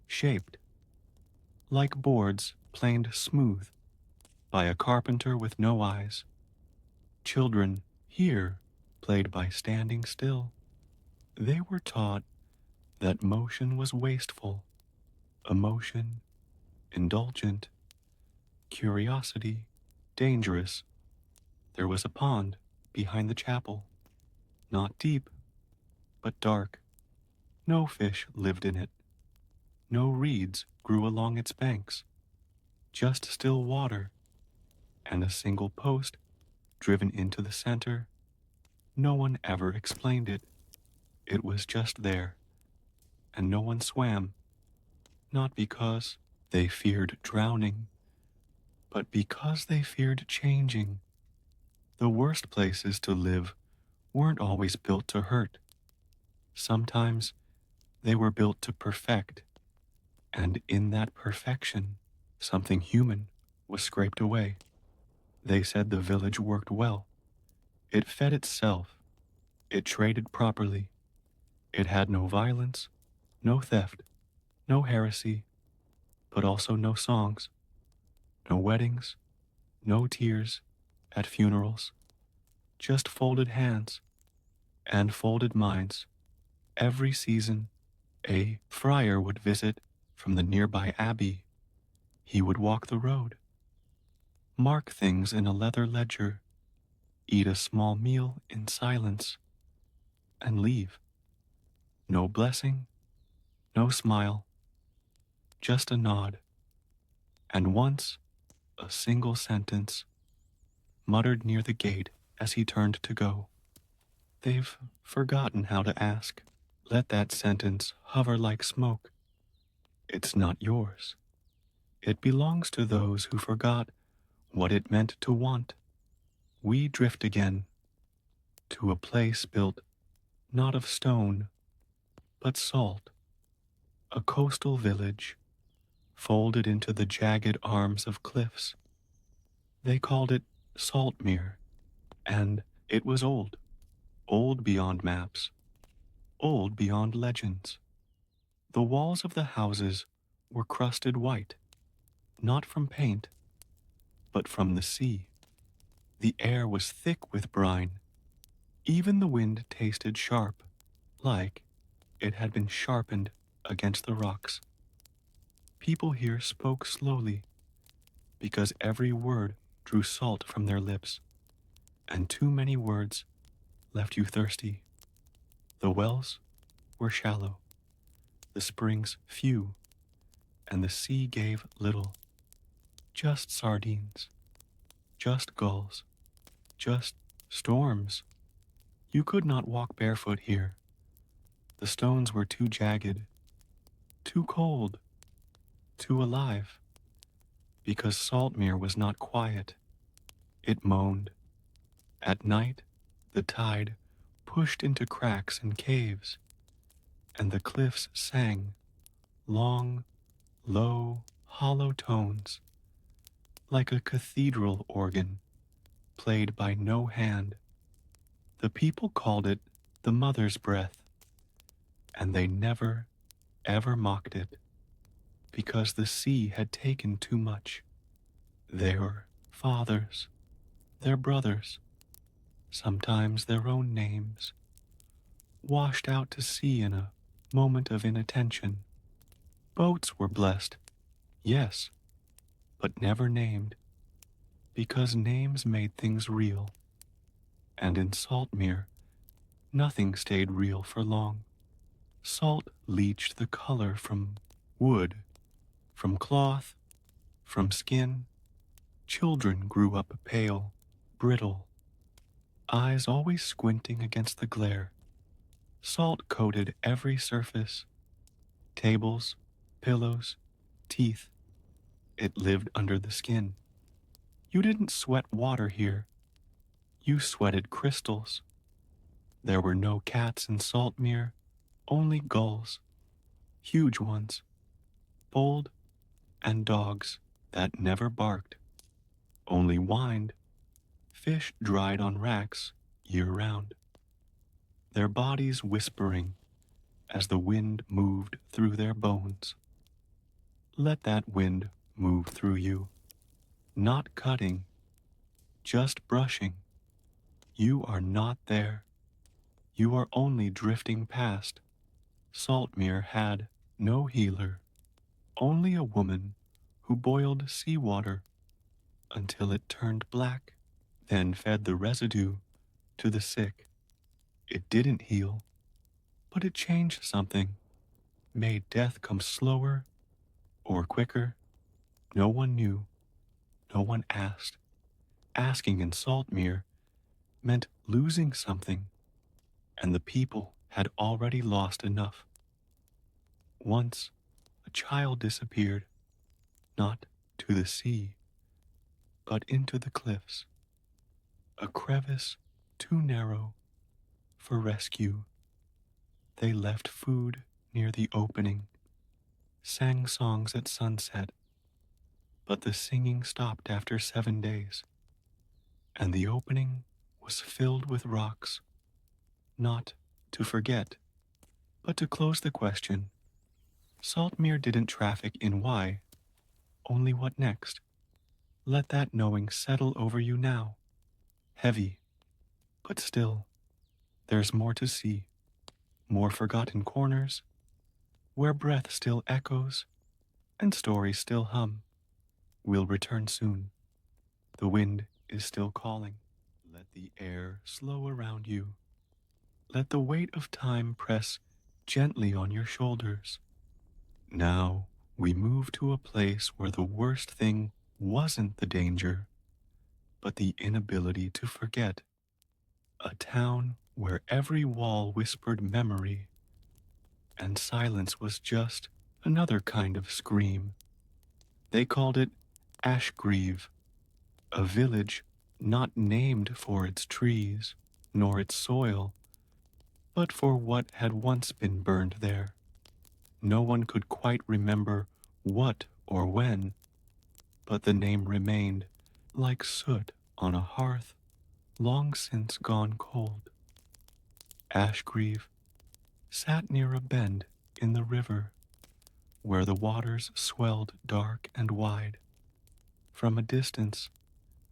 shaped, like boards planed smooth by a carpenter with no eyes. Children here played by standing still. They were taught that motion was wasteful, emotion indulgent, curiosity dangerous. There was a pond behind the chapel, not deep, but dark. No fish lived in it. No reeds grew along its banks. Just still water, and a single post driven into the center. No one ever explained it. It was just there, and no one swam, not because they feared drowning, but because they feared changing. The worst places to live weren't always built to hurt. Sometimes they were built to perfect, and in that perfection, something human was scraped away. They said the village worked well. It fed itself. It traded properly. It had no violence, no theft, no heresy, but also no songs, no weddings, no tears at funerals, just folded hands and folded minds. Every season, a friar would visit from the nearby abbey. He would walk the road, mark things in a leather ledger, eat a small meal in silence, and leave. No blessing, no smile, just a nod, and once a single sentence muttered near the gate as he turned to go. They've forgotten how to ask. Let that sentence hover like smoke. It's not yours. It belongs to those who forgot what it meant to want. We drift again to a place built not of stone, but salt, a coastal village folded into the jagged arms of cliffs. They called it Saltmere, and it was old, old beyond maps, old beyond legends. The walls of the houses were crusted white, not from paint, but from the sea. The air was thick with brine. Even the wind tasted sharp, like it had been sharpened against the rocks. People here spoke slowly, because every word drew salt from their lips, and too many words left you thirsty. The wells were shallow, the springs few, and the sea gave little. Just sardines, just gulls, just storms. You could not walk barefoot here. The stones were too jagged, too cold, too alive, because Saltmere was not quiet. It moaned. At night, the tide pushed into cracks and caves, and the cliffs sang long, low, hollow tones, like a cathedral organ played by no hand. The people called it the mother's breath, and they never, ever mocked it, because the sea had taken too much. Their fathers, their brothers, sometimes their own names, washed out to sea in a moment of inattention. Boats were blessed, yes, but never named, because names made things real, and in Saltmere, nothing stayed real for long. Salt leached the color from wood, from cloth, from skin. Children grew up pale, brittle, eyes always squinting against the glare. Salt coated every surface, tables, pillows, teeth. It lived under the skin. You didn't sweat water here. You sweated crystals. There were no cats in Saltmere, only gulls, huge ones, bold, and dogs that never barked, only whined. Fish dried on racks year-round, their bodies whispering as the wind moved through their bones. Let that wind move through you, not cutting, just brushing. You are not there. You are only drifting past. Saltmere had no healer, only a woman who boiled seawater until it turned black, then fed the residue to the sick. It didn't heal, but it changed something, made death come slower or quicker. No one knew, no one asked. Asking in Saltmere meant losing something, and the people had already lost enough. Once, a child disappeared, not to the sea, but into the cliffs, a crevice too narrow for rescue. They left food near the opening, sang songs at sunset, but the singing stopped after 7 days, and the opening was filled with rocks, not to forget, But to close the question, Saltmere didn't traffic in why, only what next. Let that knowing settle over you now. Heavy, but still, there's more to see. More forgotten corners, where breath still echoes and stories still hum. We'll return soon. The wind is still calling. Let the air slow around you. Let the weight of time press gently on your shoulders. Now we move to a place where the worst thing wasn't the danger, but the inability to forget. A town where every wall whispered memory, and silence was just another kind of scream. They called it Ashgrieve, a village not named for its trees, nor its soil, but for what had once been burned there. No one could quite remember what or when, but the name remained like soot on a hearth long since gone cold. Ashgrieve sat near a bend in the river where the waters swelled dark and wide. From a distance,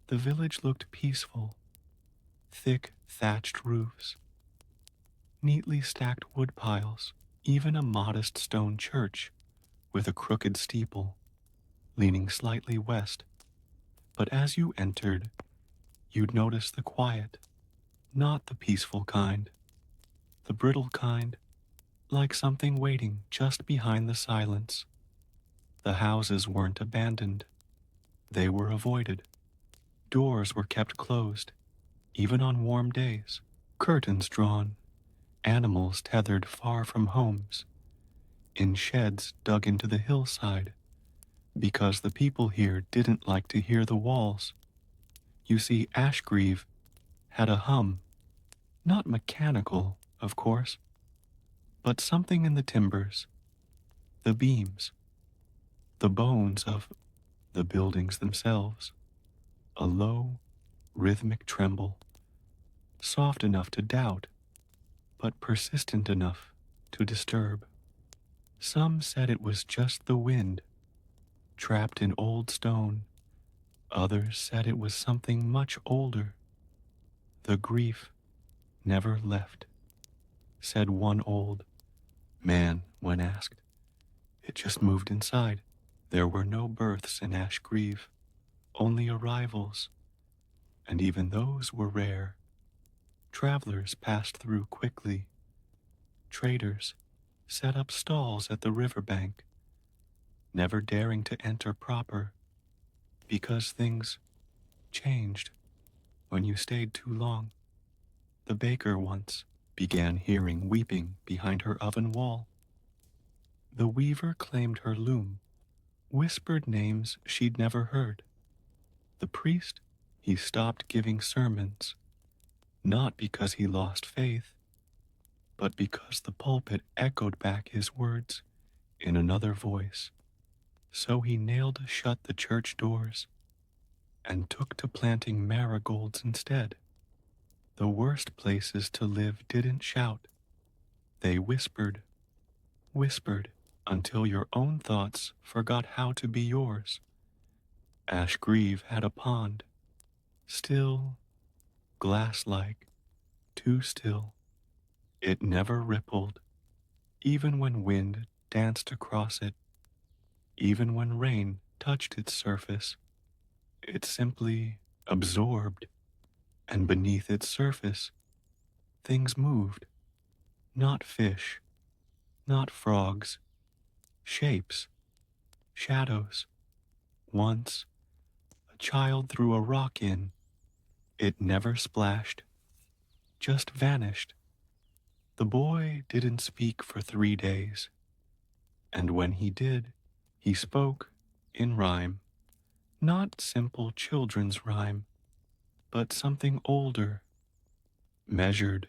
the village looked peaceful. Thick thatched roofs, neatly stacked wood piles, even a modest stone church with a crooked steeple leaning slightly west. But as you entered, you'd notice the quiet, not the peaceful kind, the brittle kind, like something waiting just behind the silence. The houses weren't abandoned, they were avoided. Doors were kept closed, even on warm days, curtains drawn, animals tethered far from homes, in sheds dug into the hillside, because the people here didn't like to hear the walls. You see, Ashgrieve had a hum, not mechanical, of course, but something in the timbers, the beams, the bones of the buildings themselves, a low, rhythmic tremble, soft enough to doubt, but persistent enough to disturb. Some said it was just the wind, trapped in old stone. Others said it was something much older. The grief never left, said one old man when asked. It just moved inside. There were no births in Ashgrieve, only arrivals, and even those were rare. Travelers passed through quickly. Traders set up stalls at the riverbank, never daring to enter proper, because things changed when you stayed too long. The baker once began hearing weeping behind her oven wall. The weaver claimed her loom, whispered names she'd never heard. The priest, he stopped giving sermons, not because he lost faith, but because the pulpit echoed back his words in another voice. So he nailed shut the church doors and took to planting marigolds instead. The worst places to live didn't shout. They whispered, whispered, until your own thoughts forgot how to be yours. Ashgrieve had a pond, still, glass-like, too still. It never rippled, even when wind danced across it, even when rain touched its surface. It simply absorbed, and beneath its surface, things moved. Not fish, not frogs, shapes, shadows. Once, a child threw a rock in. It never splashed, just vanished. The boy didn't speak for 3 days, and when he did, he spoke in rhyme. Not simple children's rhyme, but something older, measured,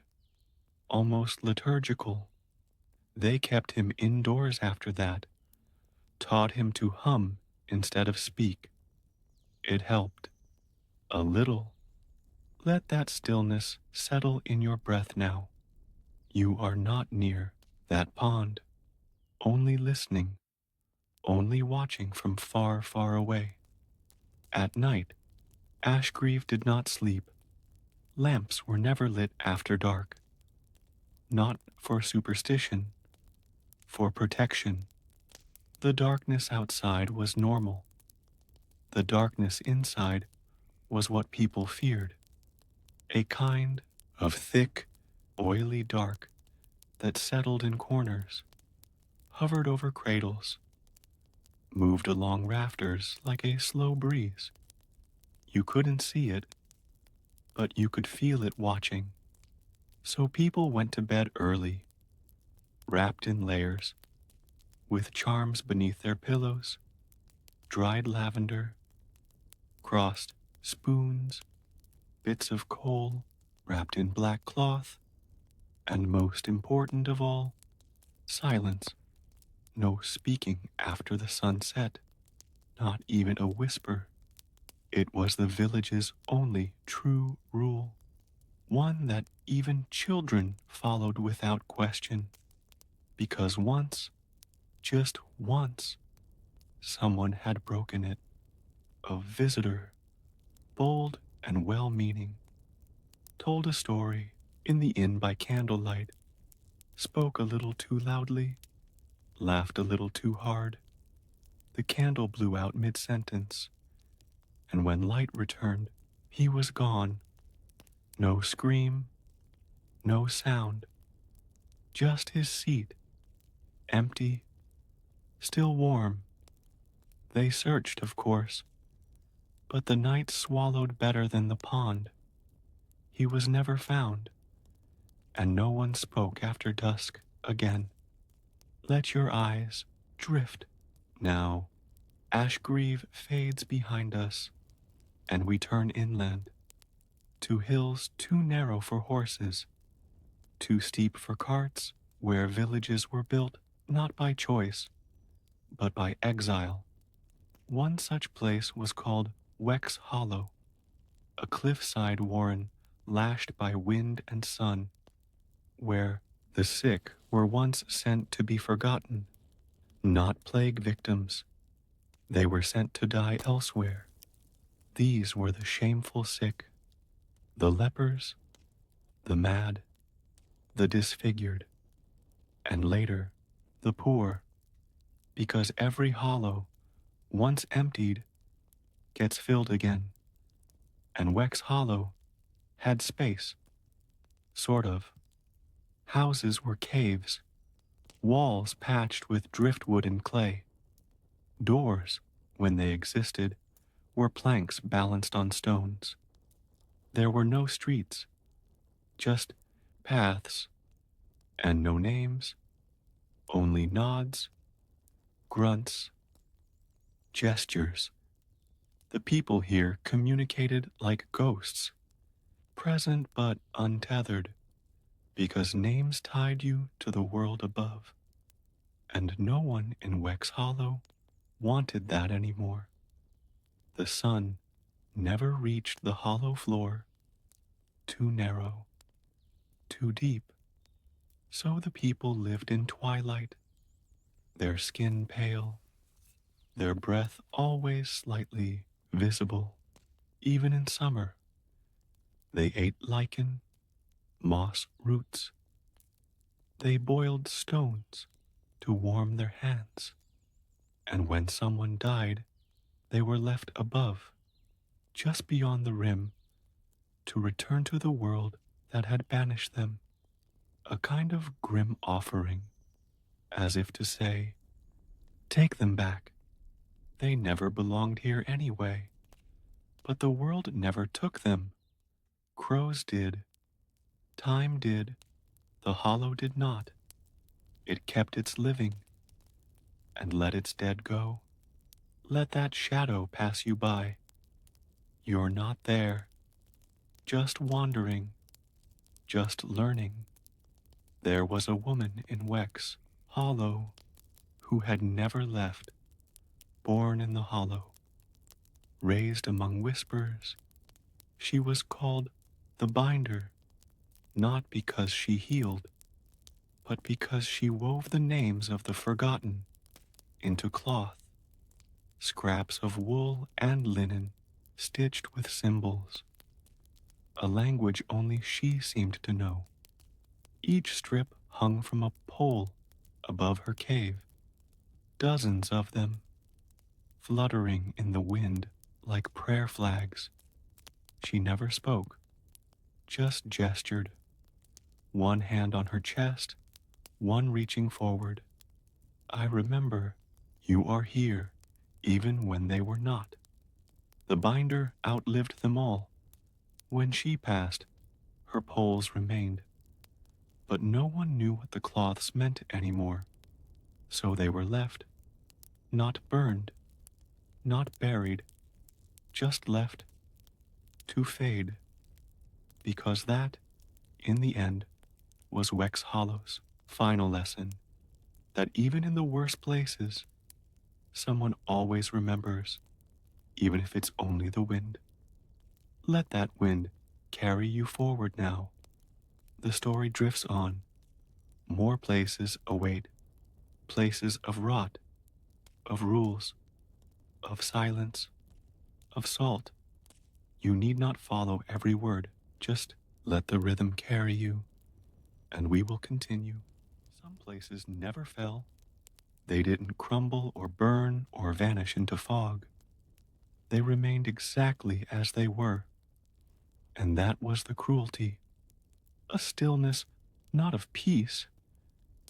almost liturgical. They kept him indoors after that, taught him to hum instead of speak. It helped. A little. Let that stillness settle in your breath now. You are not near. That pond, only listening, only watching from far, far away. At night, Ashgrieve did not sleep. Lamps were never lit after dark. Not for superstition, for protection. The darkness outside was normal. The darkness inside was what people feared. A kind of thick, oily dark that settled in corners, hovered over cradles, moved along rafters like a slow breeze. You couldn't see it, but you could feel it watching. So people went to bed early, wrapped in layers, with charms beneath their pillows, dried lavender, crossed spoons, bits of coal wrapped in black cloth, and most important of all, silence. No speaking after the sun set, not even a whisper. It was the village's only true rule, one that even children followed without question, because once, just once, someone had broken it. A visitor, bold and well-meaning, told a story in the inn by candlelight, spoke a little too loudly, laughed a little too hard. The candle blew out mid-sentence, and when light returned, he was gone. No scream, no sound, just his seat, empty, still warm. They searched, of course, but the night swallowed better than the pond. He was never found, and no one spoke after dusk again. Let your eyes drift. Now, Ashgrieve fades behind us, and we turn inland, to hills too narrow for horses, too steep for carts, where villages were built not by choice, but by exile. One such place was called Wex Hollow, a cliffside warren lashed by wind and sun, where the sick were once sent to be forgotten, not plague victims. They were sent to die elsewhere. These were the shameful sick, the lepers, the mad, the disfigured, and later, the poor, because every hollow, once emptied, gets filled again. And Wex Hollow had space, sort of. Houses were caves, walls patched with driftwood and clay. Doors, when they existed, were planks balanced on stones. There were no streets, just paths, and no names, only nods, grunts, gestures. The people here communicated like ghosts, present but untethered, because names tied you to the world above. And no one in Wex Hollow wanted that anymore. The sun never reached the hollow floor, too narrow, too deep. So the people lived in twilight, their skin pale, their breath always slightly visible, even in summer. They ate lichen, moss roots. They boiled stones to warm their hands. And when someone died, they were left above, just beyond the rim, to return to the world that had banished them. A kind of grim offering, as if to say, take them back. They never belonged here anyway. But the world never took them. Crows did. Time did. The hollow did not. It kept its living and let its dead go. Let that shadow pass you by. You're not there, just wandering, just learning. There was a woman in Wex Hollow who had never left, born in the hollow, raised among whispers. She was called the Binder, not because she healed, but because she wove the names of the forgotten into cloth, scraps of wool and linen stitched with symbols, a language only she seemed to know. Each strip hung from a pole above her cave, dozens of them, fluttering in the wind like prayer flags. She never spoke, just gestured, one hand on her chest, one reaching forward. I remember, you are here, even when they were not. The binder outlived them all. When she passed, her poles remained. But no one knew what the cloths meant anymore, so they were left, not burned, not buried, just left to fade, because that, in the end, was Wex Hollow's final lesson, that even in the worst places, someone always remembers, even if it's only the wind. Let that wind carry you forward now. The story drifts on. More places await, places of rot, of rules, of silence, of salt. You need not follow every word, just let the rhythm carry you, and we will continue. Some places never fell. They didn't crumble or burn or vanish into fog. They remained exactly as they were, and that was the cruelty. A stillness not of peace,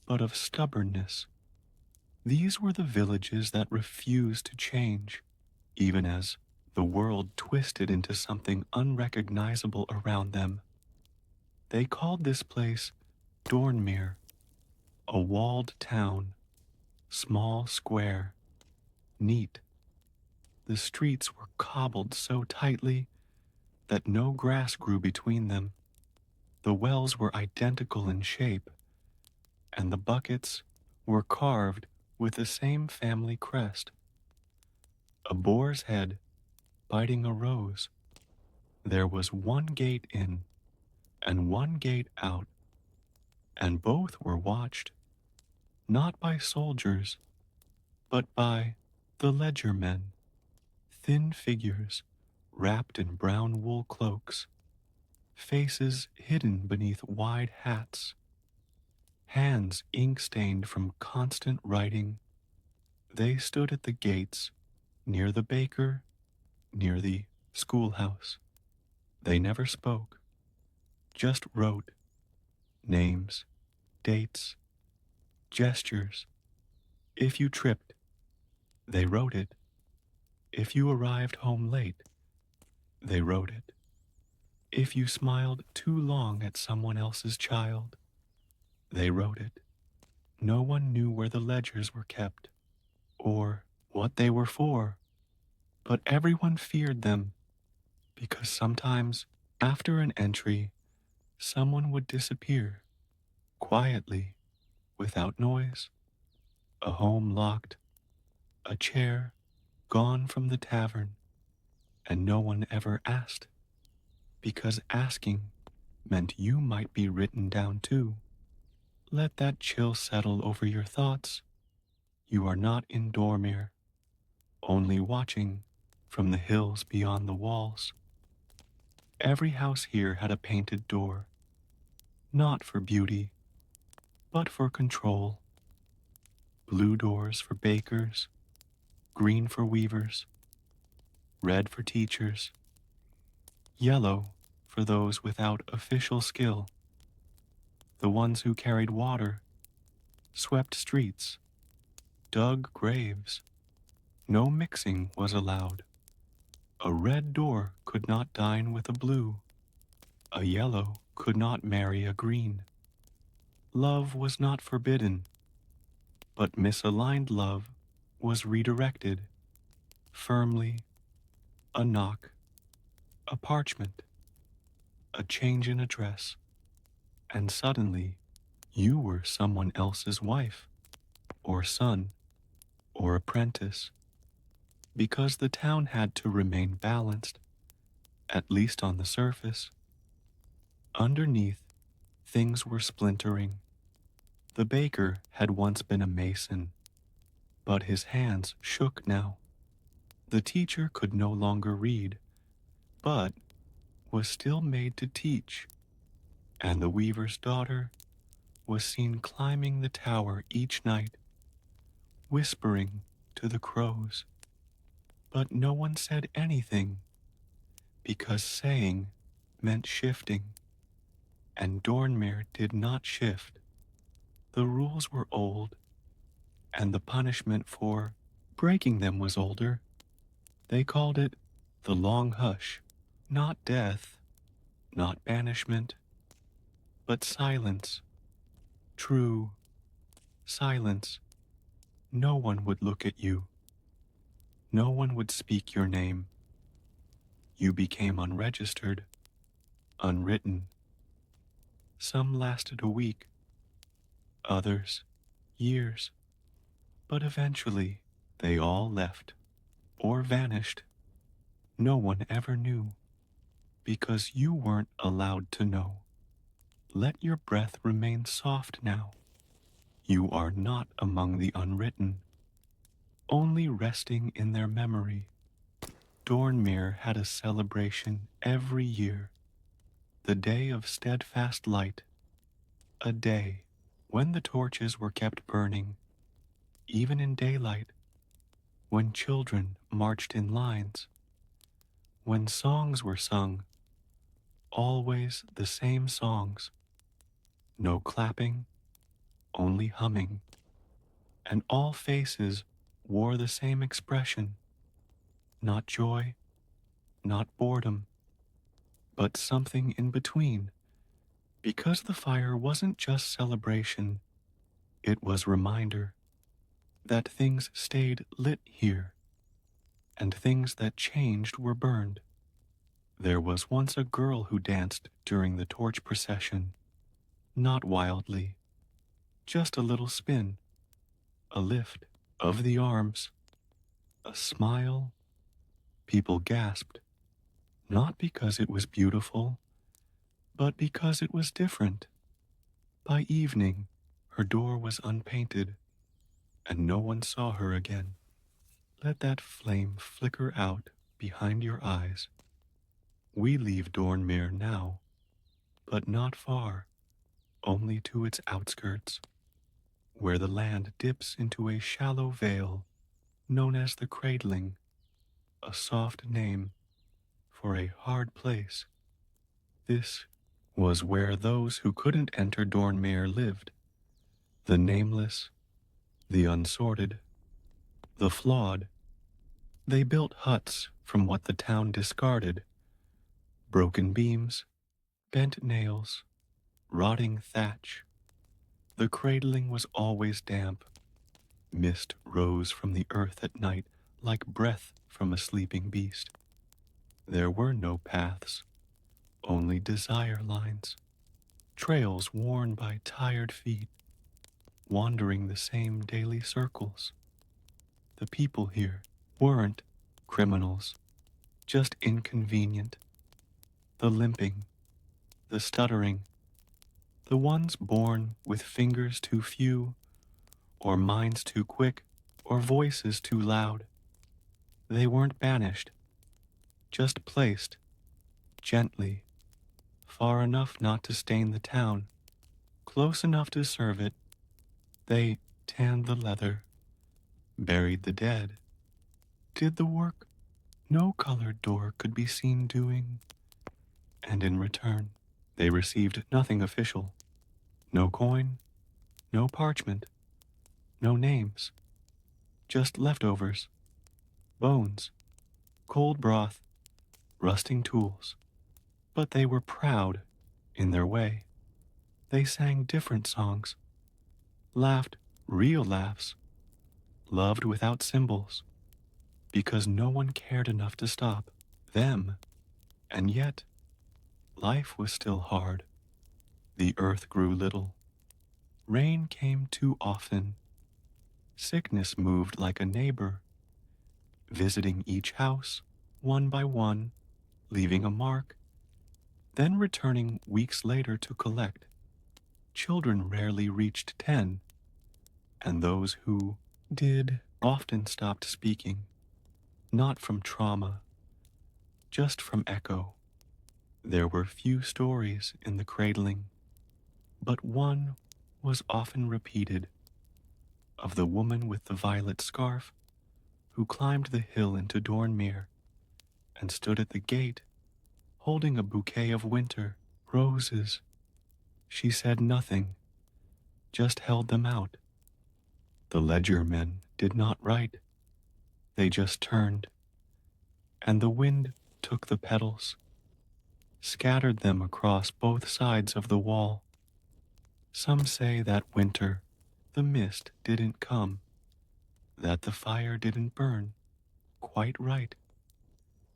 but of stubbornness. These were the villages that refused to change, even as the world twisted into something unrecognizable around them. They called this place Dornmere, a walled town, small square, neat. The streets were cobbled so tightly that no grass grew between them. The wells were identical in shape, and the buckets were carved with the same family crest. A boar's head biting a rose. There was one gate in and one gate out, and both were watched, not by soldiers, but by the ledger men, thin figures wrapped in brown wool cloaks, faces hidden beneath wide hats, hands ink-stained from constant writing. They stood at the gates, near the baker, near the schoolhouse. They never spoke, just wrote names, dates, gestures. If you tripped, they wrote it. If you arrived home late, they wrote it. If you smiled too long at someone else's child, they wrote it. No one knew where the ledgers were kept, or what they were for, but everyone feared them, because sometimes, after an entry, someone would disappear, quietly, without noise, a home locked, a chair gone from the tavern, and no one ever asked, because asking meant you might be written down too. Let that chill settle over your thoughts. You are not in Dormir, only watching from the hills beyond the walls. Every house here had a painted door, not for beauty, but for control. Blue doors for bakers, green for weavers, red for teachers, yellow for those without official skill, the ones who carried water, swept streets, dug graves. No mixing was allowed. A red door could not dine with a blue. A yellow could not marry a green. Love was not forbidden, but misaligned love was redirected. Firmly, a knock, a parchment, a change in address, and suddenly you were someone else's wife, or son, or apprentice, because the town had to remain balanced, at least on the surface. Underneath, things were splintering. The baker had once been a mason, but his hands shook now. The teacher could no longer read, but was still made to teach, and the weaver's daughter was seen climbing the tower each night, whispering to the crows. But no one said anything, because saying meant shifting, and Dornmere did not shift. The rules were old, and the punishment for breaking them was older. They called it the long hush, not death, not banishment, but silence. True silence. No one would look at you. No one would speak your name. You became unregistered, unwritten. Some lasted a week, others years, but eventually they all left or vanished. No one ever knew, because you weren't allowed to know. Let your breath remain soft now. You are not among the unwritten, only resting in their memory. Dornmere had a celebration every year, the Day of Steadfast Light, a day when the torches were kept burning, even in daylight, when children marched in lines, when songs were sung, always the same songs, no clapping, only humming, and all faces wore the same expression, not joy, not boredom, but something in between, because the fire wasn't just celebration, it was reminder that things stayed lit here, and things that changed were burned. There was once a girl who danced during the torch procession, not wildly, just a little spin, a lift of the arms, a smile. People gasped, not because it was beautiful, but because it was different. By evening, her door was unpainted, and no one saw her again. Let that flame flicker out behind your eyes. We leave Dornmere now, but not far, only to its outskirts, where the land dips into a shallow vale known as the Cradling, a soft name for a hard place. This was where those who couldn't enter Dornmere lived, the nameless, the unsorted, the flawed. They built huts from what the town discarded, broken beams, bent nails, rotting thatch. The cradling was always damp. Mist rose from the earth at night like breath from a sleeping beast. There were no paths, only desire lines, trails worn by tired feet, wandering the same daily circles. The people here weren't criminals, just inconvenient. The limping, the stuttering, the ones born with fingers too few, or minds too quick, or voices too loud. They weren't banished, just placed, gently, far enough not to stain the town, close enough to serve it. They tanned the leather, buried the dead, did the work no colored door could be seen doing, and in return, they received nothing official, no coin, no parchment, no names, just leftovers, bones, cold broth, rusting tools. But they were proud in their way. They sang different songs, laughed real laughs, loved without symbols, because no one cared enough to stop them. And yet, life was still hard. The earth grew little. Rain came too often. Sickness moved like a neighbor, visiting each house, one by one, leaving a mark, then returning weeks later to collect. Children rarely reached 10, and those who did often stopped speaking, not from trauma, just from echo. There were few stories in the cradling, but one was often repeated, of the woman with the violet scarf who climbed the hill into Dornmere and stood at the gate holding a bouquet of winter roses. She said nothing, just held them out. The ledger men did not write, they just turned, and the wind took the petals, scattered them across both sides of the wall. Some say that winter, the mist didn't come, that the fire didn't burn quite right,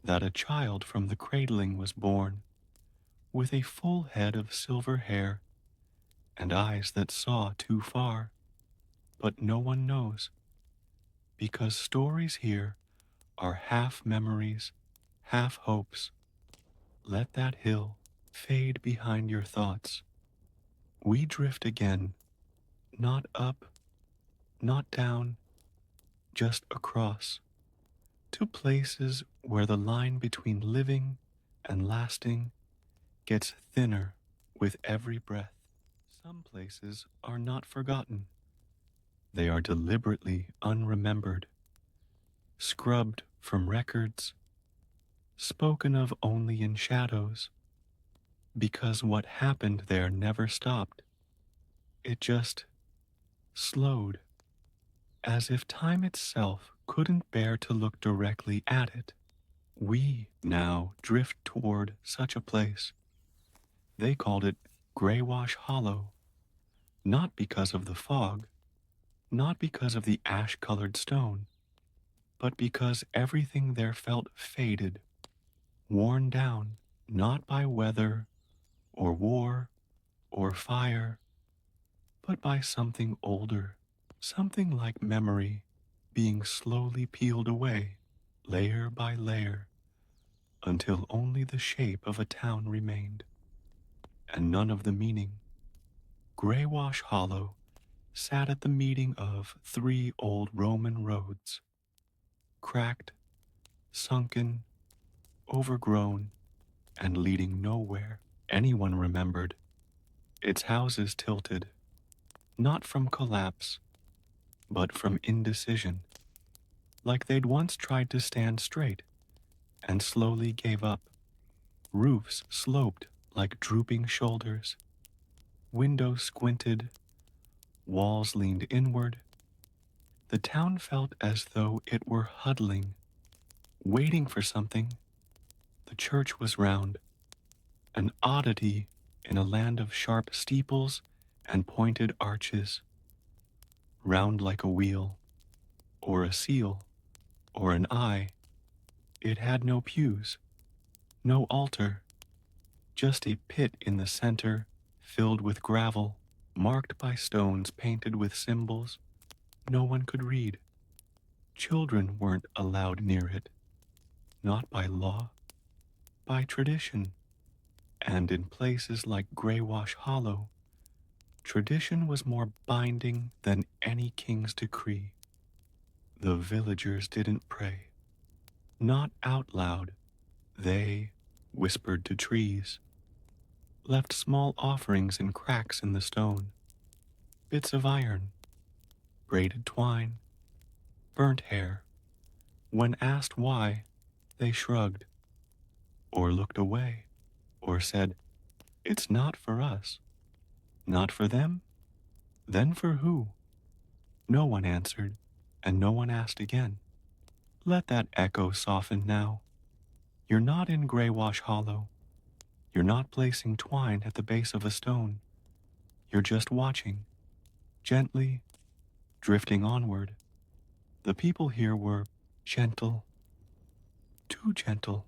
that a child from the cradling was born, with a full head of silver hair and eyes that saw too far. But no one knows, because stories here are half memories, half hopes. Let that hill fade behind your thoughts. We drift again, not up, not down, just across, to places where the line between living and lasting gets thinner with every breath. Some places are not forgotten. They are deliberately unremembered, scrubbed from records, spoken of only in shadows, because what happened there never stopped. It just slowed, as if time itself couldn't bear to look directly at it. We now drift toward such a place. They called it Greywash Hollow, not because of the fog, not because of the ash-colored stone, but because everything there felt faded, worn down, not by weather or war or fire, but by something older, something like memory being slowly peeled away, layer by layer, until only the shape of a town remained, and none of the meaning. Greywash Hollow sat at the meeting of 3 old Roman roads, cracked, sunken, overgrown, and leading nowhere anyone remembered. Its houses tilted, not from collapse, but from indecision, like they'd once tried to stand straight and slowly gave up. Roofs sloped like drooping shoulders, windows squinted, walls leaned inward. The town felt as though it were huddling, waiting for something. The church was round, an oddity in a land of sharp steeples and pointed arches, round like a wheel, or a seal, or an eye. It had no pews, no altar, just a pit in the center filled with gravel, marked by stones painted with symbols no one could read. Children weren't allowed near it, not by law, by tradition. And in places like Greywash Hollow, tradition was more binding than any king's decree. The villagers didn't pray, not out loud. They whispered to trees, left small offerings in cracks in the stone, bits of iron, braided twine, burnt hair. When asked why, they shrugged, or looked away, or said, "It's not for us." Not for them? Then for who? No one answered, and no one asked again. Let that echo soften now. You're not in Greywash Hollow. You're not placing twine at the base of a stone. You're just watching, gently, drifting onward. The people here were gentle, too gentle.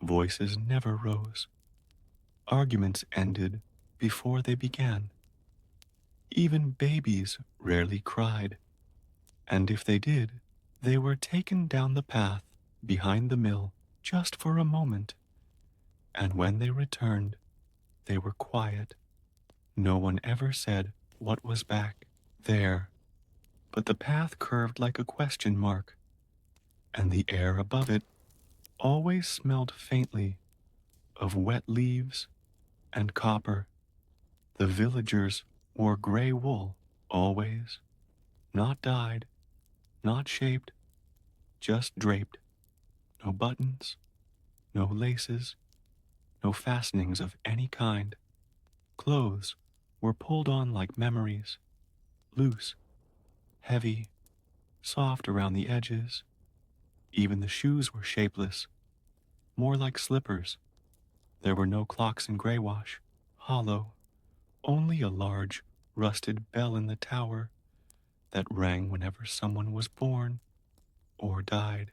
Voices never rose. Arguments ended before they began. Even babies rarely cried, and if they did, they were taken down the path behind the mill just for a moment, and when they returned, they were quiet, No one ever said what was back there, but the path curved like a question mark, and the air above it always smelled faintly of wet leaves and copper. The villagers wore gray wool, always, not dyed, not shaped, just draped. No buttons, no laces, no fastenings of any kind. Clothes were pulled on like memories, loose, heavy, soft around the edges. Even the shoes were shapeless, more like slippers. There were no clocks in Greywash, hollow, only a large, rusted bell in the tower that rang whenever someone was born or died.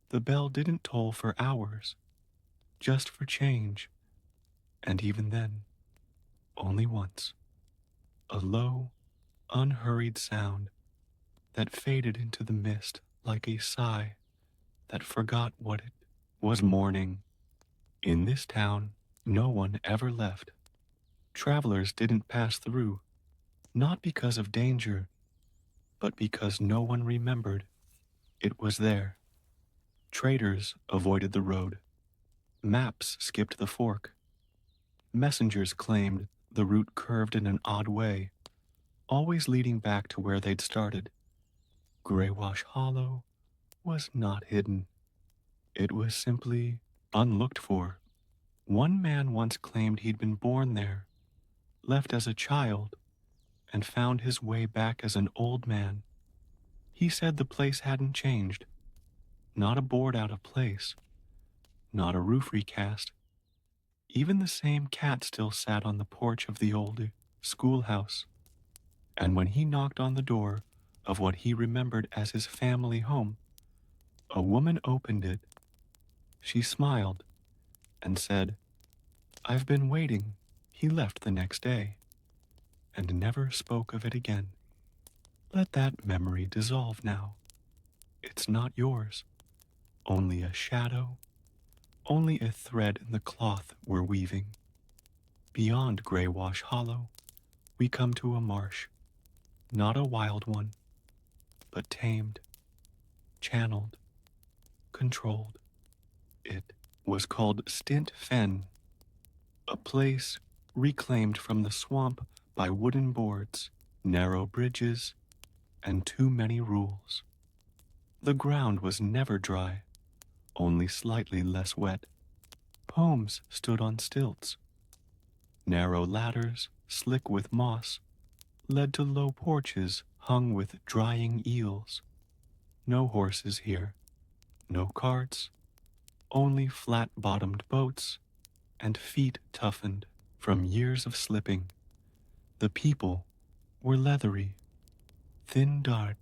The bell didn't toll for hours, just for change, and even then, only once. A low, unhurried sound that faded into the mist like a sigh that forgot what it was mourning. In this town, no one ever left. Travelers didn't pass through, not because of danger, but because no one remembered it was there. Traders avoided the road. Maps skipped the fork. Messengers claimed the route curved in an odd way, always leading back to where they'd started. Greywash Hollow was not hidden. It was simply unlooked for. One man once claimed he'd been born there, left as a child, and found his way back as an old man. He said the place hadn't changed. Not a board out of place, not a roof recast. Even the same cat still sat on the porch of the old schoolhouse. And when he knocked on the door of what he remembered as his family home, a woman opened it. She smiled and said, "I've been waiting." He left the next day and never spoke of it again. Let that memory dissolve now. It's not yours, only a shadow, only a thread in the cloth we're weaving. Beyond Greywash Hollow, we come to a marsh, not a wild one, but tamed, channeled, controlled. It was called Stint Fen, a place reclaimed from the swamp by wooden boards, narrow bridges, and too many rules. The ground was never dry, only slightly less wet. Homes stood on stilts. Narrow ladders, slick with moss, led to low porches hung with drying eels. No horses here, no carts, only flat-bottomed boats and feet toughened from years of slipping. The people were leathery, thin dark,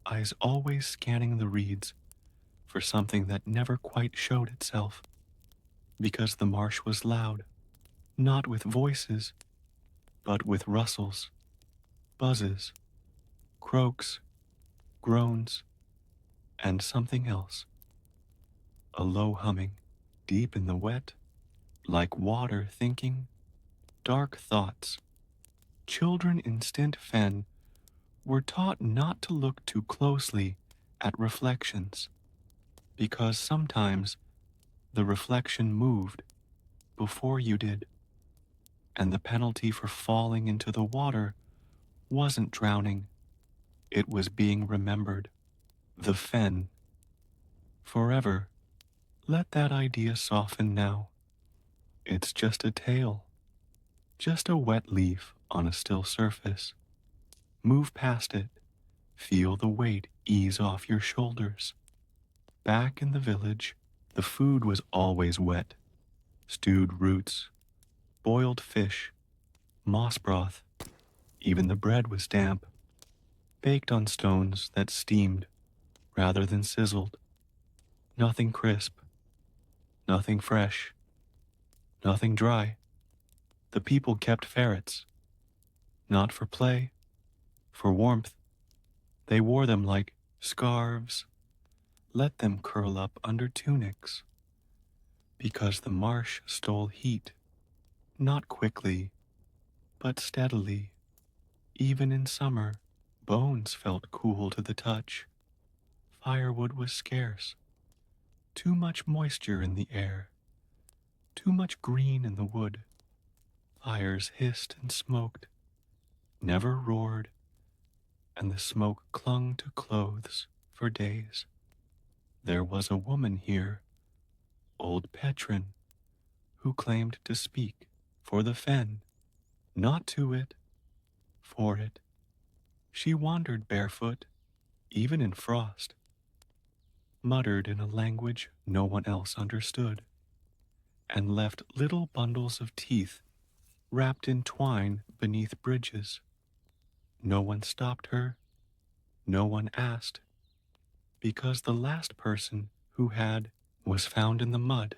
eyes always scanning the reeds for something that never quite showed itself, because the marsh was loud, not with voices, but with rustles, buzzes, croaks, groans, and something else. A low humming, deep in the wet, like water thinking, dark thoughts. Children in Stint Fen were taught not to look too closely at reflections, because sometimes the reflection moved before you did, and the penalty for falling into the water wasn't drowning, it was being remembered. The Fen. Forever. Let that idea soften now. It's just a tale, just a wet leaf on a still surface. Move past it, feel the weight ease off your shoulders. Back in the village, the food was always wet. Stewed roots, boiled fish, moss broth. Even the bread was damp, baked on stones that steamed rather than sizzled. Nothing crisp, nothing fresh, nothing dry. The people kept ferrets, not for play, for warmth. They wore them like scarves. Let them curl up under tunics, because the marsh stole heat, not quickly, but steadily. Even in summer, bones felt cool to the touch. Firewood was scarce. Too much moisture in the air. Too much green in the wood. Fires hissed and smoked, never roared, and the smoke clung to clothes for days. There was a woman here, old Petrin, who claimed to speak for the fen, not to it, for it. She wandered barefoot, even in frost, muttered in a language no one else understood, and left little bundles of teeth wrapped in twine beneath bridges. No one stopped her, no one asked, because the last person who had was found in the mud,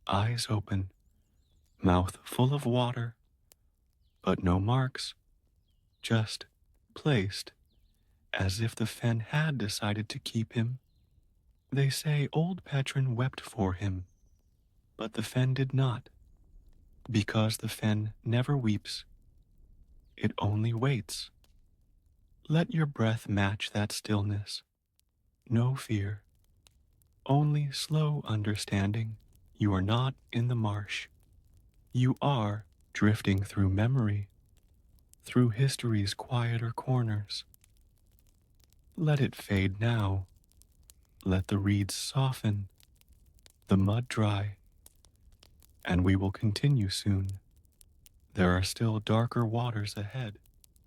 eyes open, mouth full of water, but no marks, just placed as if the fen had decided to keep him. They say old Petrin wept for him, but the fen did not, because the fen never weeps. It only waits. Let your breath match that stillness. No fear. Only slow understanding. You are not in the marsh. You are drifting through memory, through history's quieter corners. Let it fade now. Let the reeds soften, the mud dry, and we will continue soon. There are still darker waters ahead.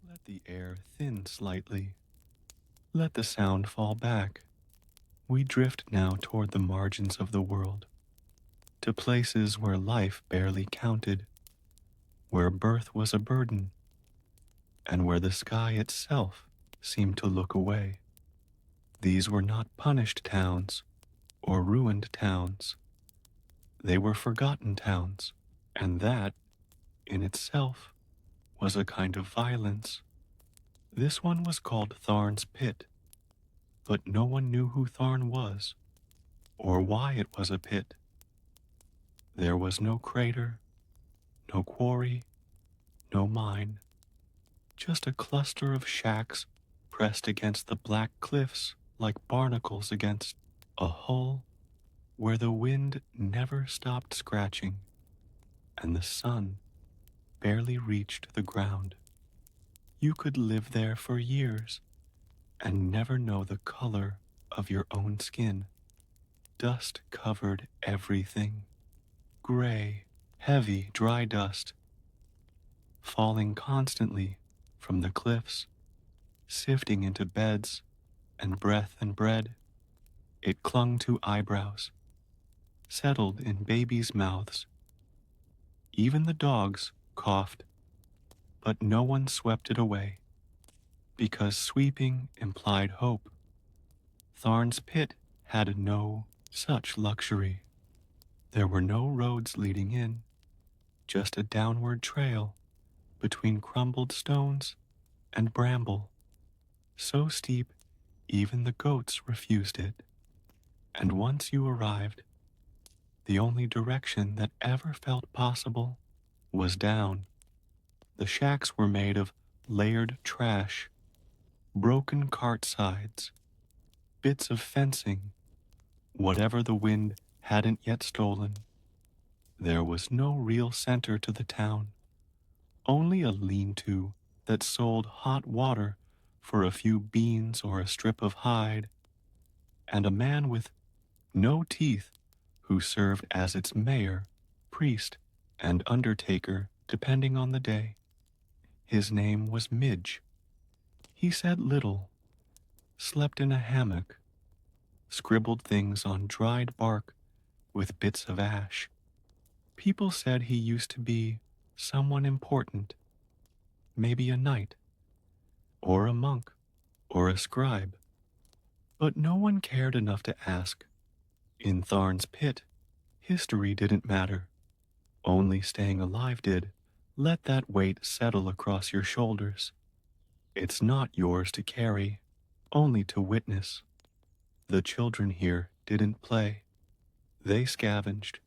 Let the air thin slightly. Let the sound fall back. We drift now toward the margins of the world, to places where life barely counted, where birth was a burden, and where the sky itself seemed to look away. These were not punished towns or ruined towns. They were forgotten towns, and that, in itself, was a kind of violence. This one was called Tharn's Pit, but no one knew who Tharn was, or why it was a pit. There was no crater, no quarry, no mine, just a cluster of shacks pressed against the black cliffs like barnacles against a hull where the wind never stopped scratching and the sun barely reached the ground. You could live there for years and never know the color of your own skin. Dust covered everything. Gray, heavy, dry dust, falling constantly from the cliffs, sifting into beds and breath and bread. It clung to eyebrows, settled in babies' mouths. Even the dogs coughed, but no one swept it away, because sweeping implied hope. Tharn's Pit had no such luxury. There were no roads leading in, just a downward trail between crumbled stones and bramble, so steep even the goats refused it. And once you arrived, the only direction that ever felt possible was down. The shacks were made of layered trash, broken cart sides, bits of fencing, whatever the wind hadn't yet stolen. There was no real center to the town, only a lean-to that sold hot water for a few beans or a strip of hide, and a man with no teeth who served as its mayor, priest, and undertaker depending on the day. His name was Midge. He said little, slept in a hammock, scribbled things on dried bark with bits of ash. People said he used to be someone important, maybe a knight, or a monk, or a scribe. But no one cared enough to ask. In Tharn's Pit, history didn't matter. Only staying alive did. Let that weight settle across your shoulders. It's not yours to carry, only to witness. The children here didn't play. They scavenged.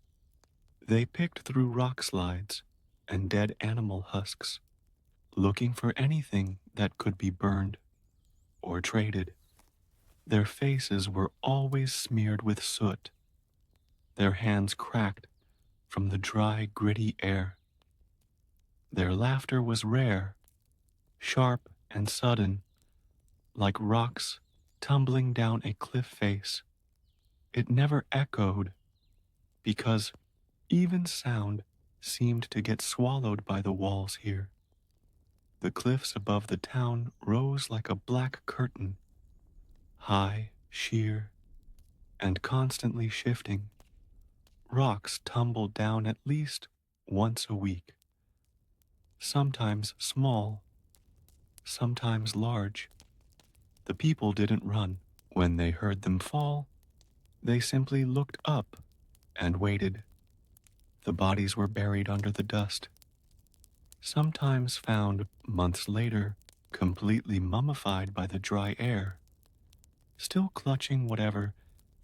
They picked through rock slides and dead animal husks. looking for anything that could be burned or traded. Their faces were always smeared with soot, their hands cracked from the dry, gritty air. Their laughter was rare, sharp and sudden, like rocks tumbling down a cliff face. It never echoed, because even sound seemed to get swallowed by the walls here. The cliffs above the town rose like a black curtain, high, sheer, and constantly shifting. Rocks tumbled down at least once a week, sometimes small, sometimes large. The people didn't run. When they heard them fall, they simply looked up and waited. The bodies were buried under the dust, sometimes found months later, completely mummified by the dry air, still clutching whatever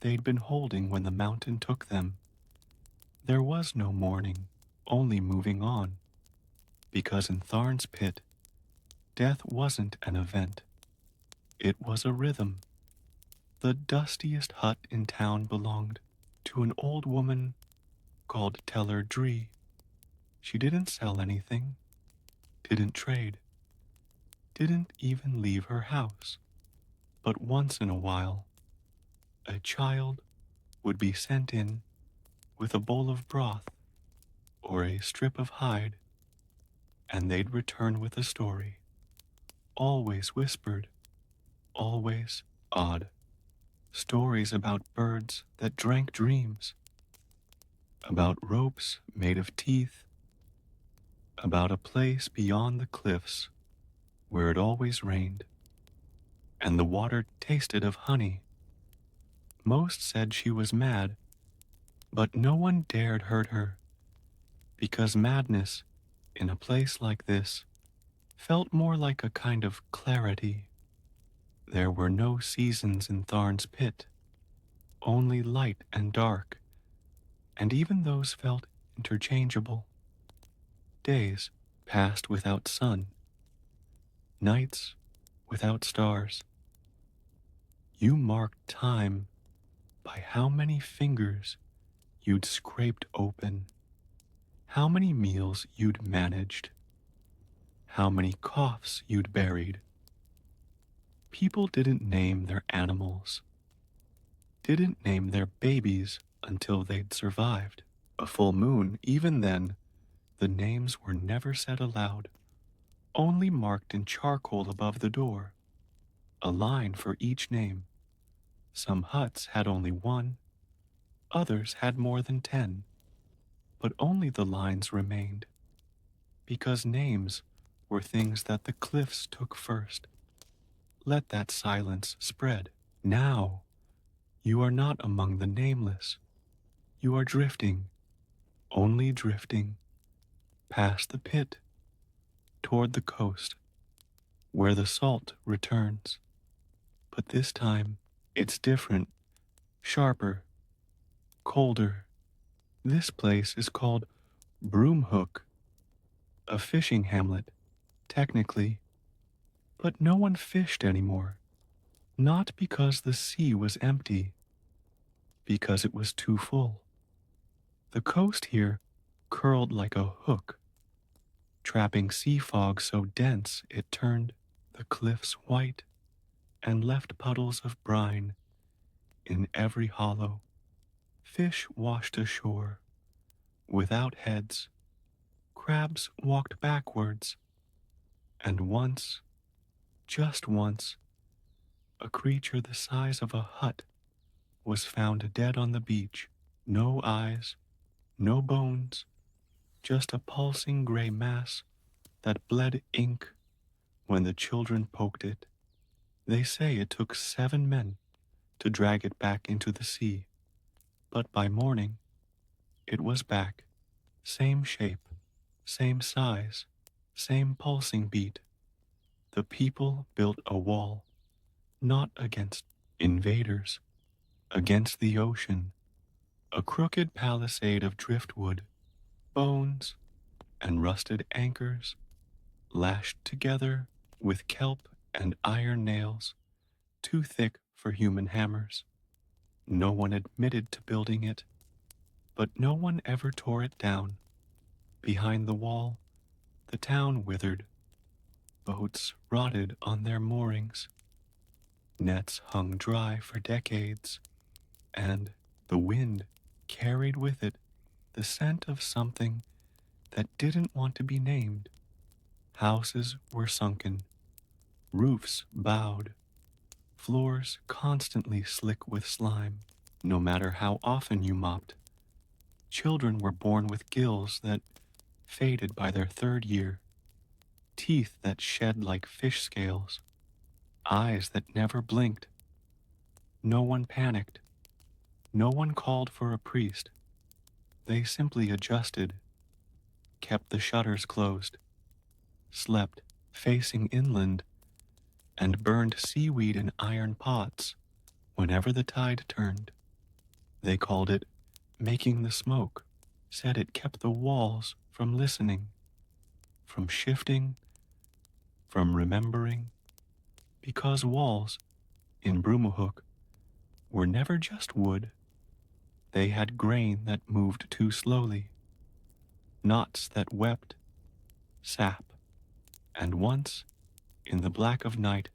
they'd been holding when the mountain took them. There was no mourning, only moving on, because in Tharn's pit, death wasn't an event. It was a rhythm. The dustiest hut in town belonged to an old woman called Teller Dree. She didn't sell anything, didn't trade, didn't even leave her house. But once in a while, a child would be sent in with a bowl of broth or a strip of hide, and they'd return with a story, always whispered, always odd. Stories about birds that drank dreams, about ropes made of teeth, about a place beyond the cliffs where it always rained, and the water tasted of honey. Most said she was mad, but no one dared hurt her, because madness in a place like this felt more like a kind of clarity. There were no seasons in Tharn's pit, only light and dark, and even those felt interchangeable. Days passed without sun, nights without stars. You marked time by how many fingers you'd scraped open, how many meals you'd managed, how many coughs you'd buried. People didn't name their animals, didn't name their babies until they'd survived. A full moon, even then, the names were never said aloud, only marked in charcoal above the door, a line for each name. Some huts had only one, others had more than 10, but only the lines remained, because names were things that the cliffs took first. Let that silence spread. Now, you are not among the nameless. You are drifting, only drifting, past the pit, toward the coast, where the salt returns. But this time, it's different, sharper, colder. This place is called Broomhook, a fishing hamlet, technically, but no one fished anymore. Not because the sea was empty, because it was too full. The coast here curled like a hook, trapping sea fog so dense it turned the cliffs white and left puddles of brine in every hollow. Fish washed ashore, without heads. Crabs walked backwards, and once, just once, a creature the size of a hut was found dead on the beach. No eyes, no bones, just a pulsing gray mass that bled ink when the children poked it. They say it took 7 men to drag it back into the sea, but by morning it was back, same shape, same size, same pulsing beat. The people built a wall, not against invaders, against the ocean, a crooked palisade of driftwood, bones, and rusted anchors, lashed together with kelp and iron nails too thick for human hammers. No one admitted to building it, but no one ever tore it down. Behind the wall, the town withered. Boats rotted on their moorings. Nets hung dry for decades, and the wind carried with it the scent of something that didn't want to be named. Houses were sunken, roofs bowed, floors constantly slick with slime, no matter how often you mopped. Children were born with gills that faded by their third year, teeth that shed like fish scales, eyes that never blinked. No one panicked. No one called for a priest. They simply adjusted, kept the shutters closed, slept facing inland, and burned seaweed in iron pots whenever the tide turned. They called it making the smoke, said it kept the walls from listening, from shifting, from remembering, because walls in Brumahook were never just wood. They had grain that moved too slowly, knots that wept, sap, and once, in the black of night,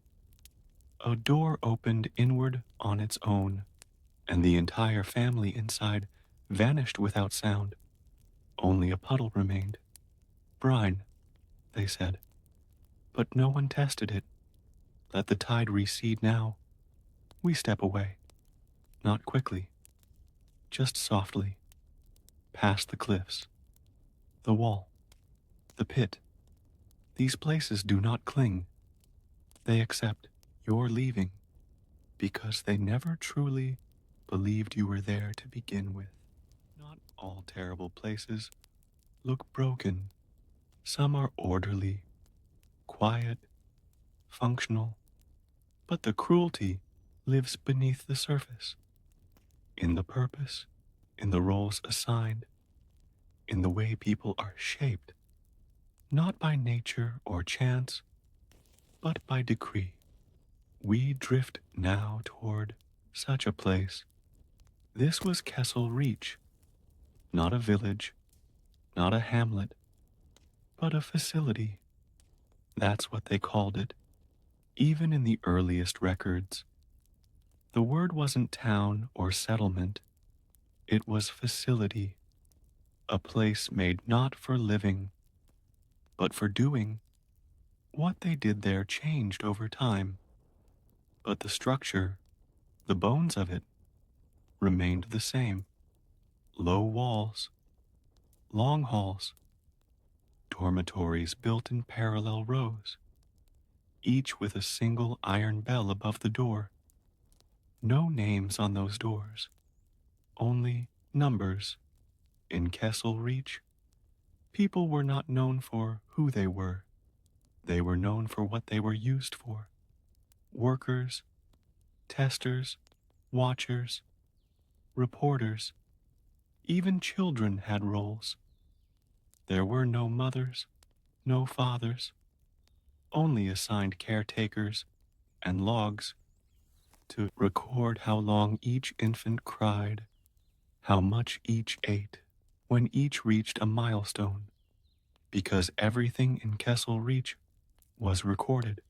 a door opened inward on its own, and the entire family inside vanished without sound. Only a puddle remained. Brine, they said, but no one tested it. Let the tide recede now. We step away, not quickly, just softly, past the cliffs, the wall, the pit. These places do not cling. They accept your leaving because they never truly believed you were there to begin with. Not all terrible places look broken. Some are orderly, quiet, functional, but the cruelty lives beneath the surface, in the purpose, in the roles assigned, in the way people are shaped, not by nature or chance, but by decree. We drift now toward such a place. This was Kessel Reach, not a village, not a hamlet, but a facility. That's what they called it, even in the earliest records. The word wasn't town or settlement, it was facility, a place made not for living, but for doing. What they did there changed over time, but the structure, the bones of it, remained the same. Low walls, long halls, dormitories built in parallel rows, each with a single iron bell above the door. No names on those doors, only numbers. In Kessel Reach, people were not known for who they were. They were known for what they were used for. Workers, testers, watchers, reporters, even children had roles. There were no mothers, no fathers, only assigned caretakers and logs to record how long each infant cried, how much each ate, when each reached a milestone, because everything in Kessel Reach was recorded,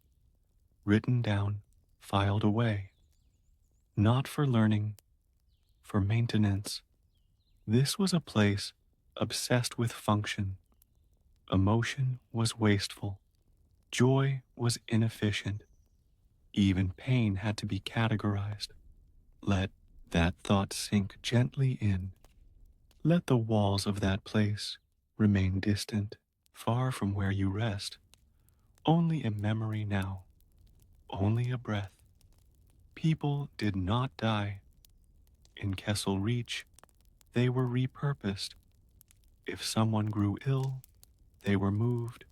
written down, filed away, not for learning, for maintenance. This was a place obsessed with function. Emotion was wasteful. Joy was inefficient. Even pain had to be categorized. Let that thought sink gently in. Let the walls of that place remain distant, far from where you rest. Only a memory now, only a breath. People did not die. In Kessel Reach, they were repurposed. If someone grew ill, they were moved.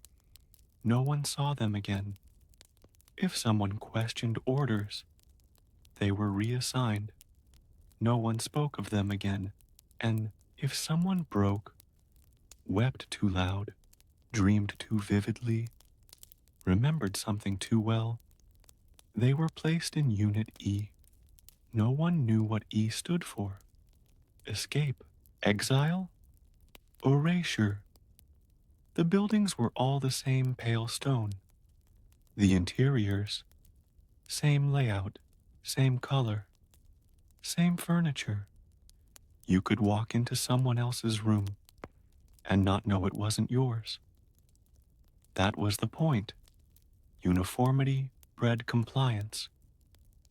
No one saw them again. If someone questioned orders, they were reassigned. No one spoke of them again. And if someone broke, wept too loud, dreamed too vividly, remembered something too well. They were placed in Unit E. No one knew what E stood for. Escape, exile, erasure. The buildings were all the same pale stone. The interiors, same layout, same color, same furniture. You could walk into someone else's room and not know it wasn't yours. That was the point. Uniformity bred compliance.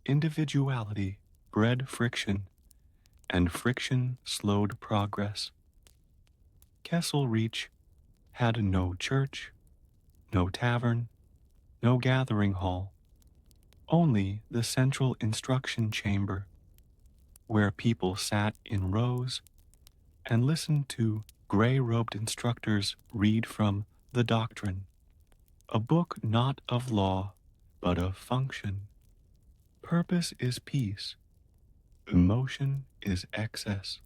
Individuality bred friction, and friction slowed progress. Kessel Reach had no church, no tavern, no gathering hall, only the central instruction chamber, where people sat in rows and listened to gray-robed instructors read from the Doctrine, a book not of law, but of function. Purpose is peace. Emotion is excess.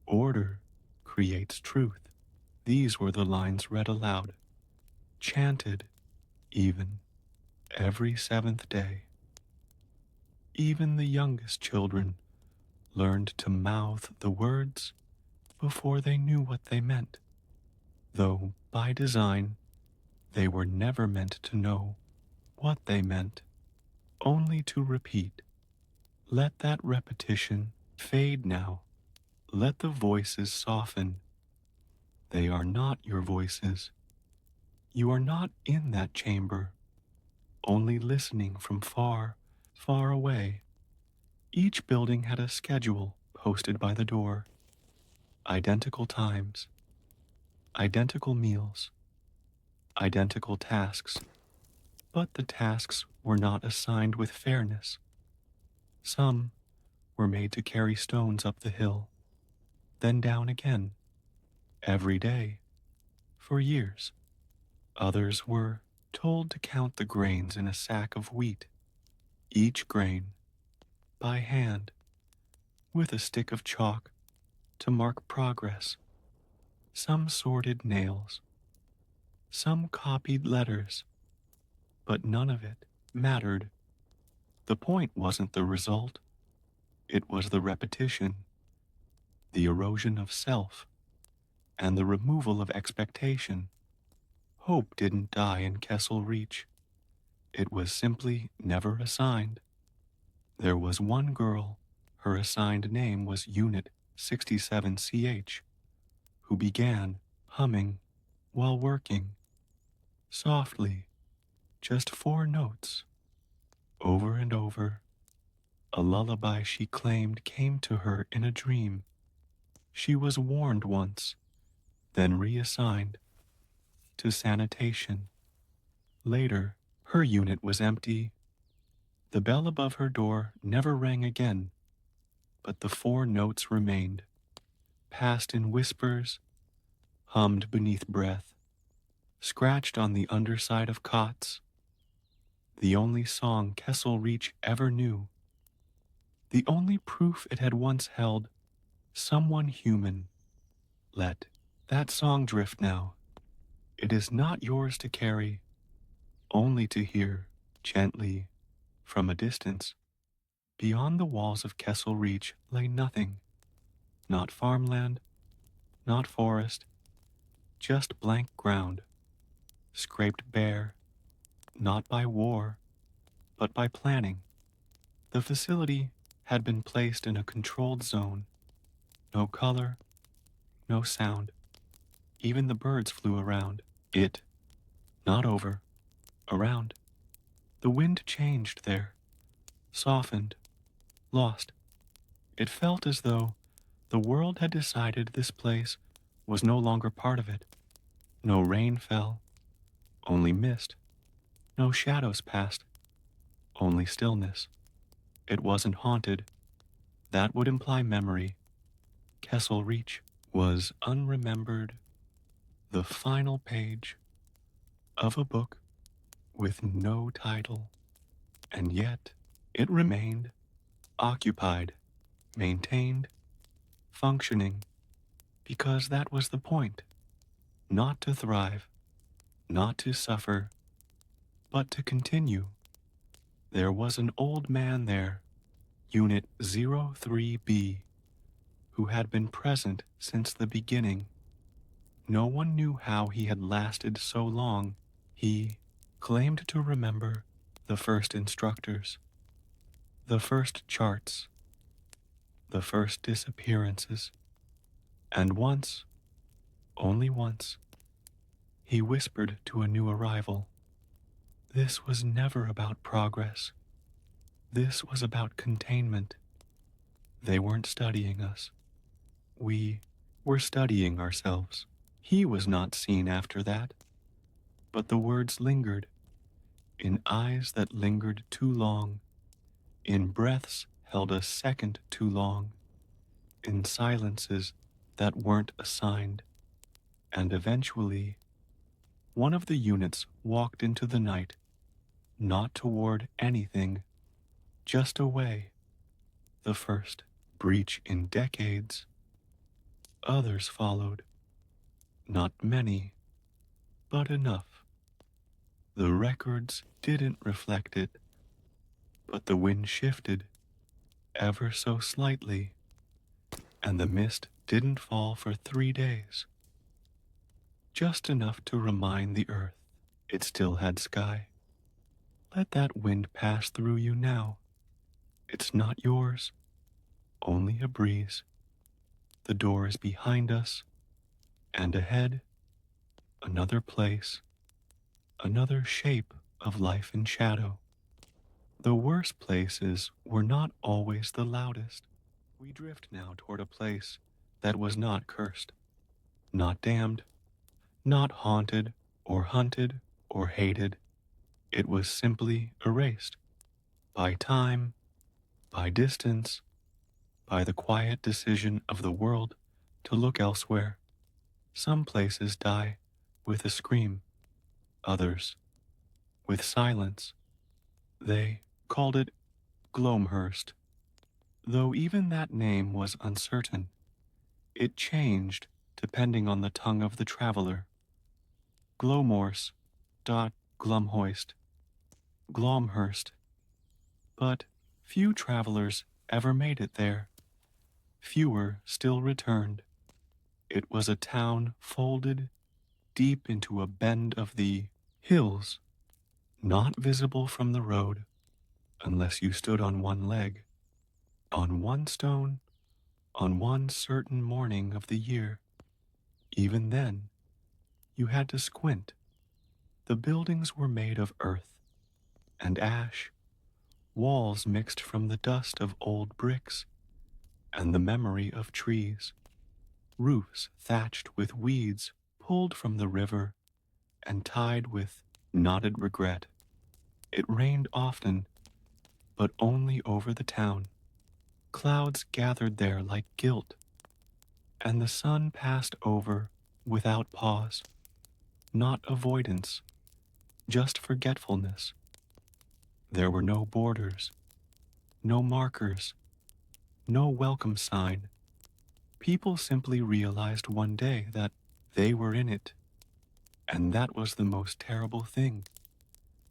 Order creates truth. These were the lines read aloud, chanted even, every seventh day. Even the youngest children learned to mouth the words before they knew what they meant, though by design they were never meant to know what they meant, only to repeat. Let that repetition fade now. Let the voices soften. They are not your voices. You are not in that chamber, only listening from far, far away. Each building had a schedule posted by the door. Identical times, identical meals, identical tasks. But the tasks were not assigned with fairness. Some were made to carry stones up the hill, then down again, every day, for years. Others were told to count the grains in a sack of wheat, each grain, by hand, with a stick of chalk to mark progress. Some sorted nails, some copied letters, but none of it mattered. The point wasn't the result, it was the repetition, the erosion of self, and the removal of expectation. Hope didn't die in Kessel Reach. It was simply never assigned. There was one girl, her assigned name was Unit 67CH, who began humming while working, softly, just 4 notes, over and over, a lullaby she claimed came to her in a dream. She was warned once, then reassigned to sanitation. Later, her unit was empty. The bell above her door never rang again, but the 4 notes remained, passed in whispers, hummed beneath breath, scratched on the underside of cots. The only song Kessel Reach ever knew. The only proof it had once held someone human. Let that song drift now. It is not yours to carry, only to hear, gently, from a distance. Beyond the walls of Kessel Reach lay nothing. Not farmland, not forest, just blank ground, scraped bare, not by war, but by planning. The facility had been placed in a controlled zone. No color, no sound. Even the birds flew around. It, not over, around. The wind changed there, softened, lost. It felt as though the world had decided this place was no longer part of it. No rain fell, only mist. No shadows passed, only stillness. It wasn't haunted. That would imply memory. Kessel Reach was unremembered, the final page of a book with no title, and yet it remained occupied, maintained, functioning, because that was the point. Not to thrive, not to suffer, But to continue, there was an old man there, Unit 03B, who had been present since the beginning. No one knew how he had lasted so long. He claimed to remember the first instructors, the first charts, the first disappearances, and once, only once, he whispered to a new arrival, "This was never about progress. This was about containment. They weren't studying us. We were studying ourselves." He was not seen after that, but the words lingered, in eyes that lingered too long, in breaths held a second too long, in silences that weren't assigned. And eventually, one of the units walked into the night, not toward anything, just away. The first breach in decades. Others followed. Not many, but enough. The records didn't reflect it, but the wind shifted ever so slightly, and the mist didn't fall for 3 days. Just enough to remind the earth it still had sky. Let that wind pass through you now. It's not yours, only a breeze. The door is behind us, and ahead, another place, another shape of life in shadow. The worst places were not always the loudest. We drift now toward a place that was not cursed, not damned, not haunted or hunted or hated. It was simply erased by time, by distance, by the quiet decision of the world to look elsewhere. Some places die with a scream, others with silence. They called it Glomhurst. Though even that name was uncertain, it changed depending on the tongue of the traveler. Glomors, Glumhoist, Glomhurst. But few travelers ever made it there. Fewer still returned. It was a town folded deep into a bend of the hills, not visible from the road unless you stood on one leg, on one stone, on one certain morning of the year. Even then, you had to squint. The buildings were made of earth and ash, walls mixed from the dust of old bricks and the memory of trees, roofs thatched with weeds pulled from the river and tied with knotted regret. It rained often, but only over the town. Clouds gathered there like guilt, and the sun passed over without pause. Not avoidance, just forgetfulness. There were no borders, no markers, no welcome sign. People simply realized one day that they were in it. And that was the most terrible thing,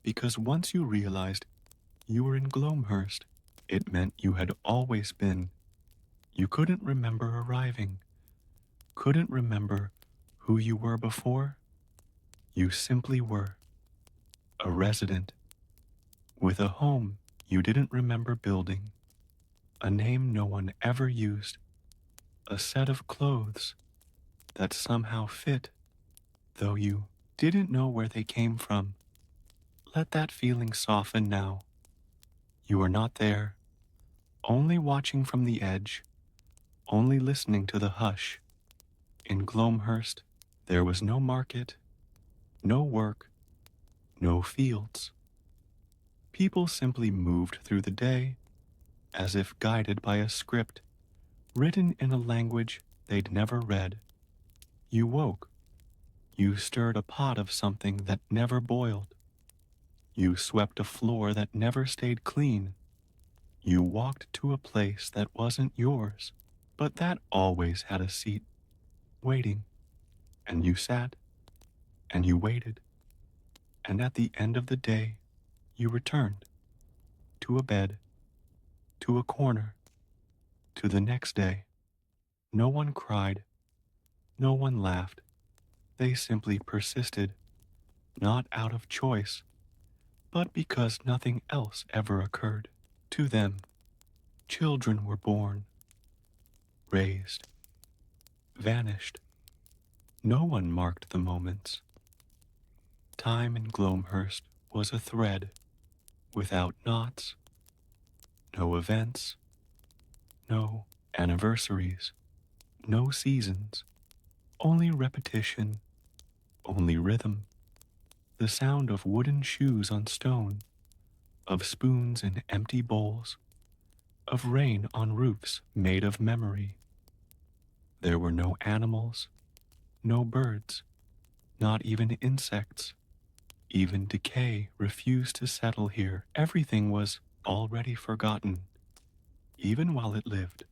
because once you realized you were in Glomhurst, it meant you had always been. You couldn't remember arriving, couldn't remember who you were before. You simply were a resident with a home you didn't remember building, a name no one ever used, a set of clothes that somehow fit, though you didn't know where they came from. Let that feeling soften now. You are not there, only watching from the edge, only listening to the hush. In Glomhurst, there was no market, no work, no fields. People simply moved through the day as if guided by a script written in a language they'd never read. You woke. You stirred a pot of something that never boiled. You swept a floor that never stayed clean. You walked to a place that wasn't yours, but that always had a seat, waiting. And you sat, and you waited. And at the end of the day, you returned to a bed, to a corner, to the next day. No one cried, no one laughed. They simply persisted, not out of choice, but because nothing else ever occurred. To them, children were born, raised, vanished. No one marked the moments. Time in Glomehurst was a thread, without knots, no events, no anniversaries, no seasons, only repetition, only rhythm, the sound of wooden shoes on stone, of spoons in empty bowls, of rain on roofs made of memory. There were no animals, no birds, not even insects. Even decay refused to settle here. Everything was already forgotten, even while it lived.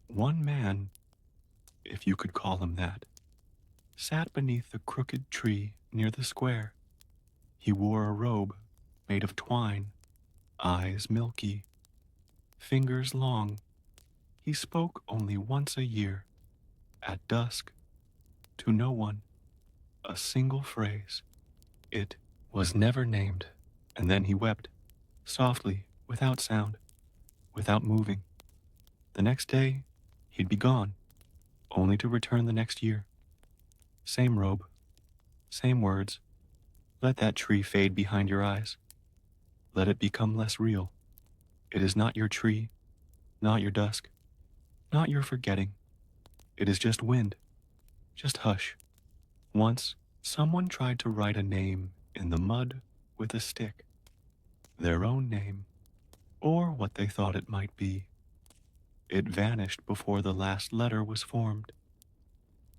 One man, if you could call him that, sat beneath the crooked tree near the square. He wore a robe made of twine, eyes milky, fingers long. He spoke only once a year, at dusk, to no one, a single phrase. It was never named, and then he wept, softly, without sound, without moving. The next day, he'd be gone, only to return the next year. Same robe, same words. Let that tree fade behind your eyes. Let it become less real. It is not your tree, not your dusk, not your forgetting. It is just wind, just hush. Once, someone tried to write a name in the mud with a stick. Their own name, or what they thought it might be. It vanished before the last letter was formed.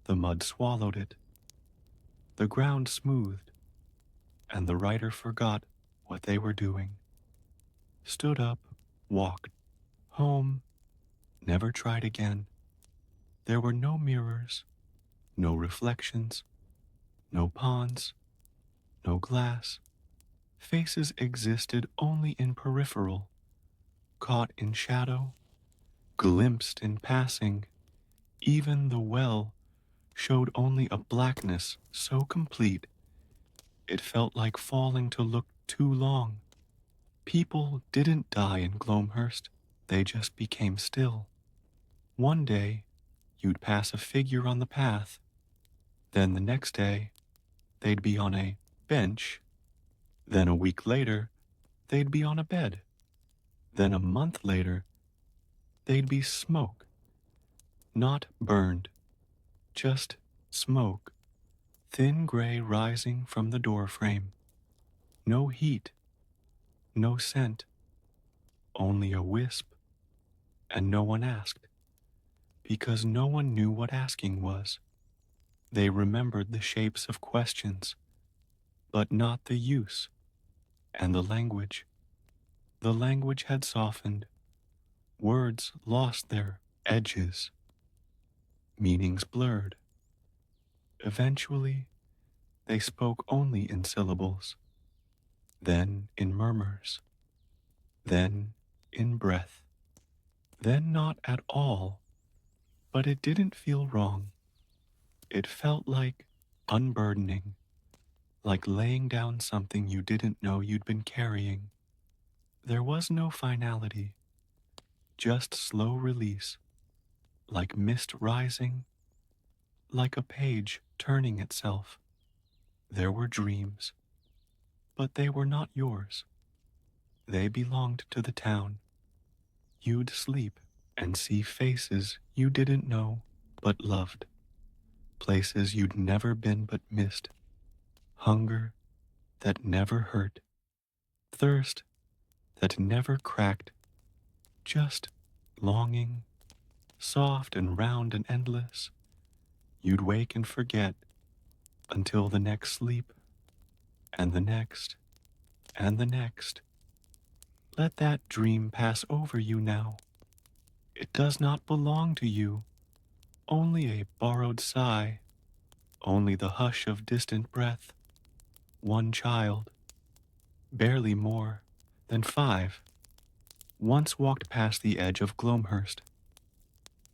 The mud swallowed it. The ground smoothed, and the writer forgot what they were doing. Stood up, walked, home, never tried again. There were no mirrors, no reflections, no ponds, no glass. Faces existed only in peripheral, caught in shadow, glimpsed in passing. Even the well showed only a blackness so complete it felt like falling to look too long. People didn't die in Glomehurst, they just became still. One day, you'd pass a figure on the path. Then the next day, they'd be on a bench. Then a week later, they'd be on a bed. Then a month later, they'd be smoke. Not burned, just smoke. Thin gray rising from the doorframe. No heat, no scent, only a wisp. And no one asked, because no one knew what asking was. They remembered the shapes of questions, but not the use. And the language. The language had softened. Words lost their edges. Meanings blurred. Eventually, they spoke only in syllables, then in murmurs, then in breath, then not at all. But it didn't feel wrong. It felt like unburdening, like laying down something you didn't know you'd been carrying. There was no finality, just slow release, like mist rising, like a page turning itself. There were dreams, but they were not yours. They belonged to the town. You'd sleep and see faces you didn't know but loved, places you'd never been but missed, hunger that never hurt, thirst that never cracked, just longing, soft and round and endless. You'd wake and forget until the next sleep, and the next, and the next. Let that dream pass over you now. It does not belong to you, only a borrowed sigh, only the hush of distant breath. One child, barely more than 5, once walked past the edge of Glomhurst,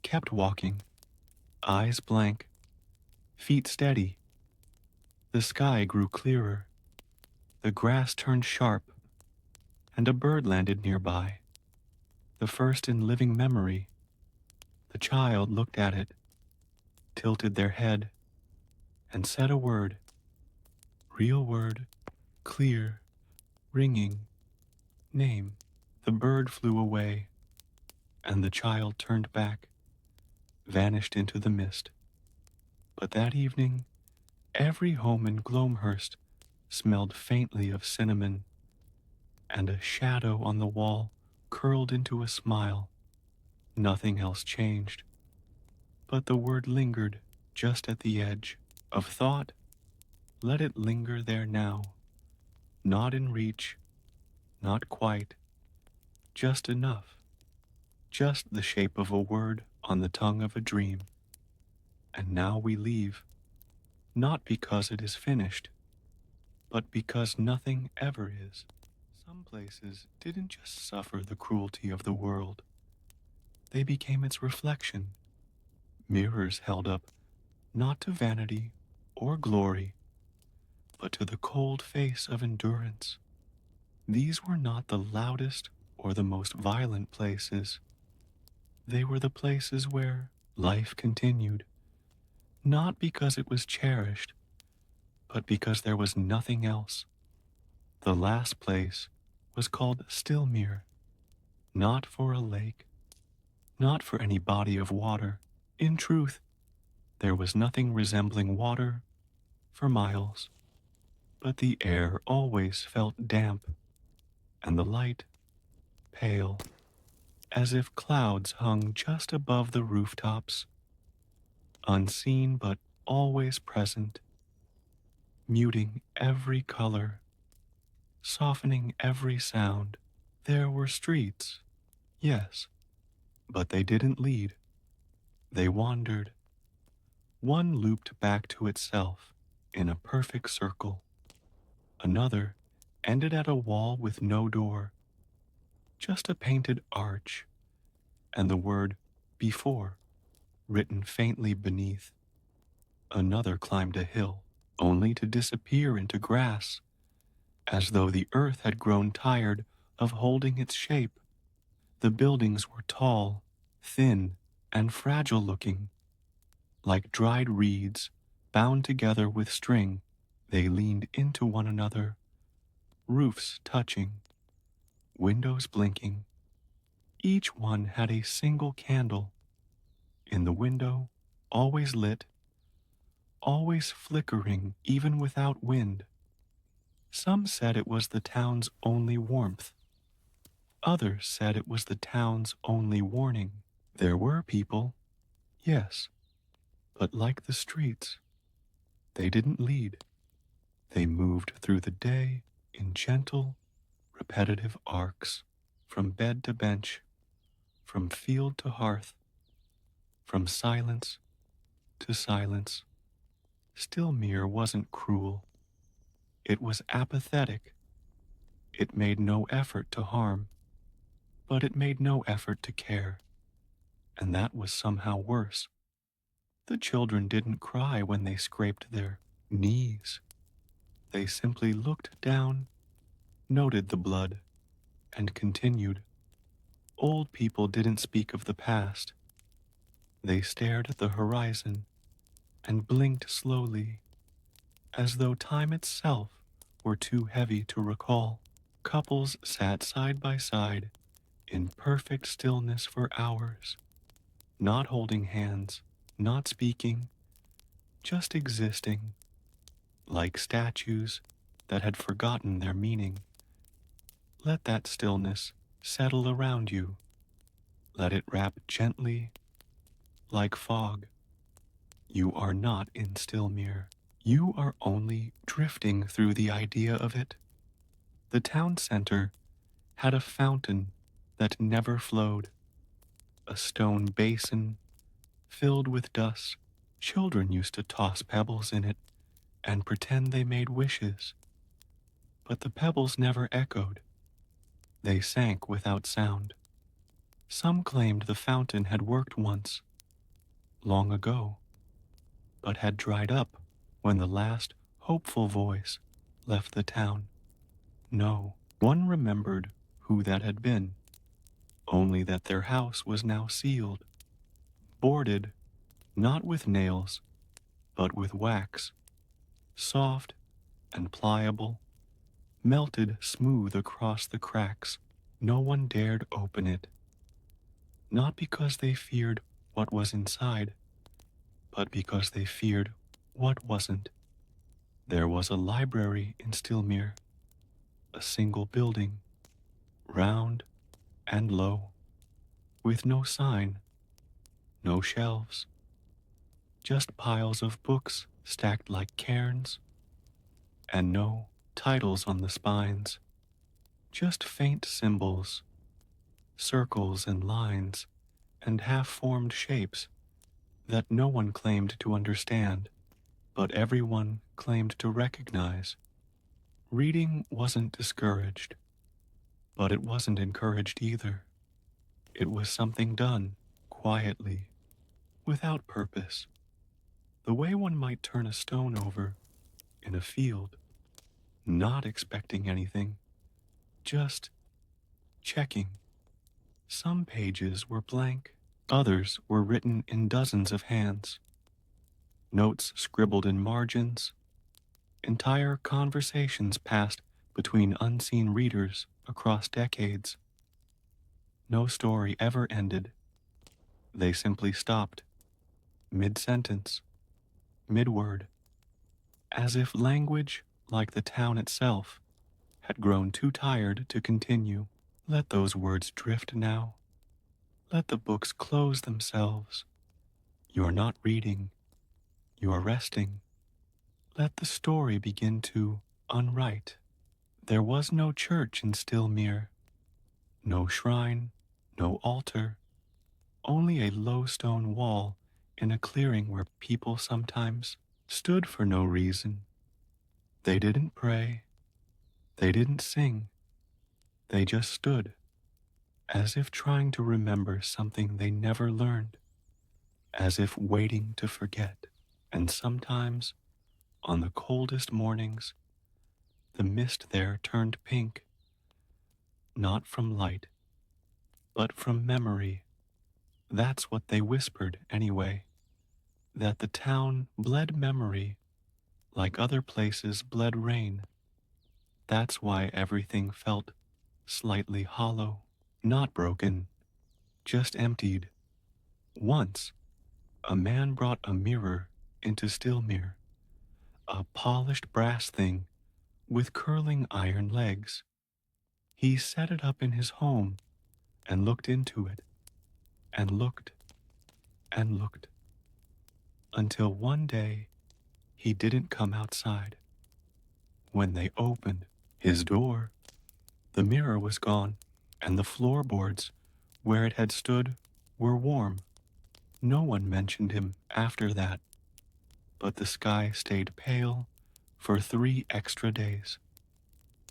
kept walking, eyes blank, feet steady. The sky grew clearer, the grass turned sharp, and a bird landed nearby, the first in living memory. The child looked at it, tilted their head, and said a word, real word, clear, ringing, name. The bird flew away, and the child turned back, vanished into the mist. But that evening, every home in Glomhurst smelled faintly of cinnamon, and a shadow on the wall curled into a smile. Nothing else changed, but the word lingered just at the edge of thought. Let it linger there now, not in reach, not quite, just enough, just the shape of a word on the tongue of a dream. And now we leave, not because it is finished, but because nothing ever is. Some places didn't just suffer the cruelty of the world, they became its reflection, mirrors held up not to vanity or glory, but to the cold face of endurance. These were not the loudest or the most violent places. They were the places where life continued, not because it was cherished, but because there was nothing else. The last place was called Stillmere, not for a lake, not for any body of water. In truth, there was nothing resembling water for miles, but the air always felt damp, and the light pale, as if clouds hung just above the rooftops, unseen but always present, muting every color, softening every sound. There were streets, yes, but they didn't lead. They wandered. One looped back to itself in a perfect circle. Another ended at a wall with no door, just a painted arch, and the word before written faintly beneath. Another climbed a hill, only to disappear into grass, as though the earth had grown tired of holding its shape. The buildings were tall, thin, and fragile looking. Like dried reeds bound together with string, they leaned into one another, roofs touching, windows blinking. Each one had a single candle in the window, always lit, always flickering even without wind. Some said it was the town's only warmth. Others said it was the town's only warning. There were people, yes, but like the streets, they didn't lead. They moved through the day in gentle, repetitive arcs, from bed to bench, from field to hearth, from silence to silence. Stillmere wasn't cruel. It was apathetic. It made no effort to harm, but it made no effort to care. And that was somehow worse. The children didn't cry when they scraped their knees. They simply looked down, noted the blood, and continued. Old people didn't speak of the past. They stared at the horizon and blinked slowly, as though time itself were too heavy to recall. Couples sat side by side in perfect stillness for hours, not holding hands, not speaking, just existing, like statues that had forgotten their meaning. Let that stillness settle around you. Let it wrap gently, like fog. You are not in Stillmere. You are only drifting through the idea of it. The town center had a fountain that never flowed, a stone basin filled with dust. Children used to toss pebbles in it and pretend they made wishes. But the pebbles never echoed. They sank without sound. Some claimed the fountain had worked once, long ago, but had dried up when the last hopeful voice left the town. No one remembered who that had been, only that their house was now sealed, boarded, not with nails, but with wax, soft and pliable, melted smooth across the cracks. No one dared open it, not because they feared what was inside, but because they feared what wasn't. There was a library in Stilmere, a single building, round and low, with no sign, no shelves, just piles of books stacked like cairns, and no titles on the spines, just faint symbols, circles and lines, and half-formed shapes that no one claimed to understand, but everyone claimed to recognize. Reading wasn't discouraged, but it wasn't encouraged either. It was something done quietly, without purpose, the way one might turn a stone over in a field, not expecting anything, just checking. Some pages were blank, others were written in dozens of hands, notes scribbled in margins, entire conversations passed between unseen readers across decades. No story ever ended. They simply stopped, mid-sentence, mid-word, as if language, like the town itself, had grown too tired to continue. Let those words drift now. Let the books close themselves. You're not reading. You're resting. Let the story begin to unwrite. There was no church in Stilmere, no shrine, no altar, only a low stone wall in a clearing where people sometimes stood for no reason. They didn't pray. They didn't sing. They just stood, as if trying to remember something they never learned, as if waiting to forget. And sometimes, on the coldest mornings, the mist there turned pink, not from light, but from memory. That's what they whispered anyway, that the town bled memory like other places bled rain. That's why everything felt slightly hollow, not broken, just emptied. Once, a man brought a mirror into Stilmere, a polished brass thing with curling iron legs. He set it up in his home and looked into it, and looked and looked, until one day he didn't come outside. When they opened his door, the mirror was gone, and the floorboards where it had stood were warm. No one mentioned him after that, but the sky stayed pale for 3 extra days.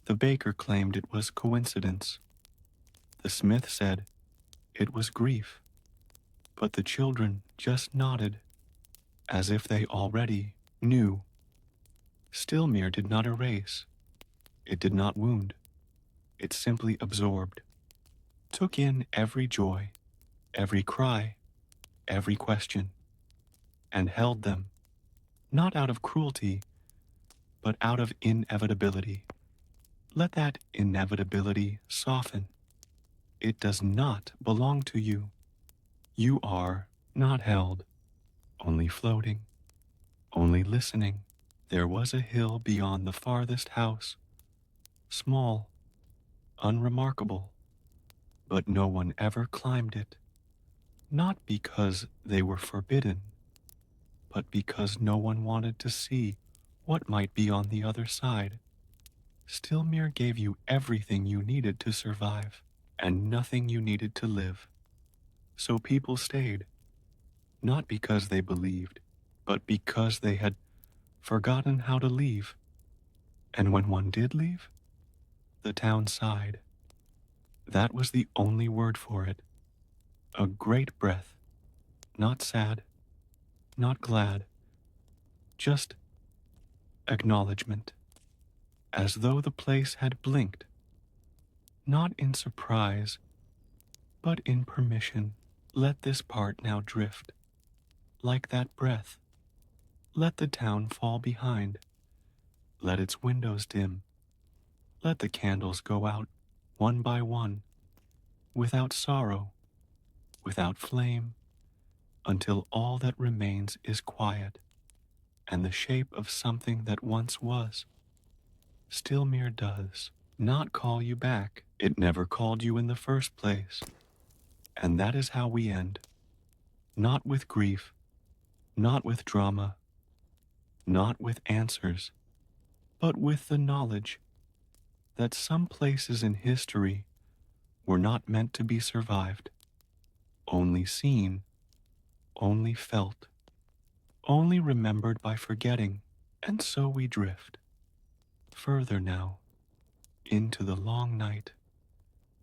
The baker claimed it was coincidence. The smith said it was grief, but the children just nodded, as if they already knew. Stilmere did not erase. It did not wound. It simply absorbed, took in every joy, every cry, every question, and held them, not out of cruelty, but out of inevitability. Let that inevitability soften. It does not belong to you. You are not held, only floating, only listening. There was a hill beyond the farthest house, small, unremarkable, but no one ever climbed it, not because they were forbidden, but because no one wanted to see what might be on the other side. Stilmere gave you everything you needed to survive, and nothing you needed to live. So people stayed, not because they believed, but because they had forgotten how to leave. And when one did leave, The town sighed. That was the only word for it. A great breath. Not sad, not glad, just acknowledgement. As though the place had blinked, not in surprise, but in permission. Let this part now drift, like that breath. Let the town fall behind. Let its windows dim. Let the candles go out, one by one, without sorrow, without flame, until all that remains is quiet, and the shape of something that once was, still mere does not call you back. It never called you in the first place. And that is how we end. Not with grief, not with drama, not with answers, but with the knowledge that some places in history were not meant to be survived, only seen, only felt, only remembered by forgetting. And so we drift, further now, into the long night,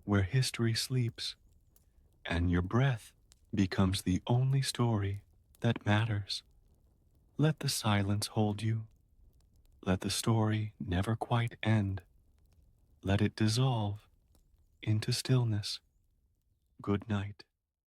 where history sleeps, and your breath becomes the only story that matters. Let the silence hold you. Let the story never quite end. Let it dissolve into stillness. Good night.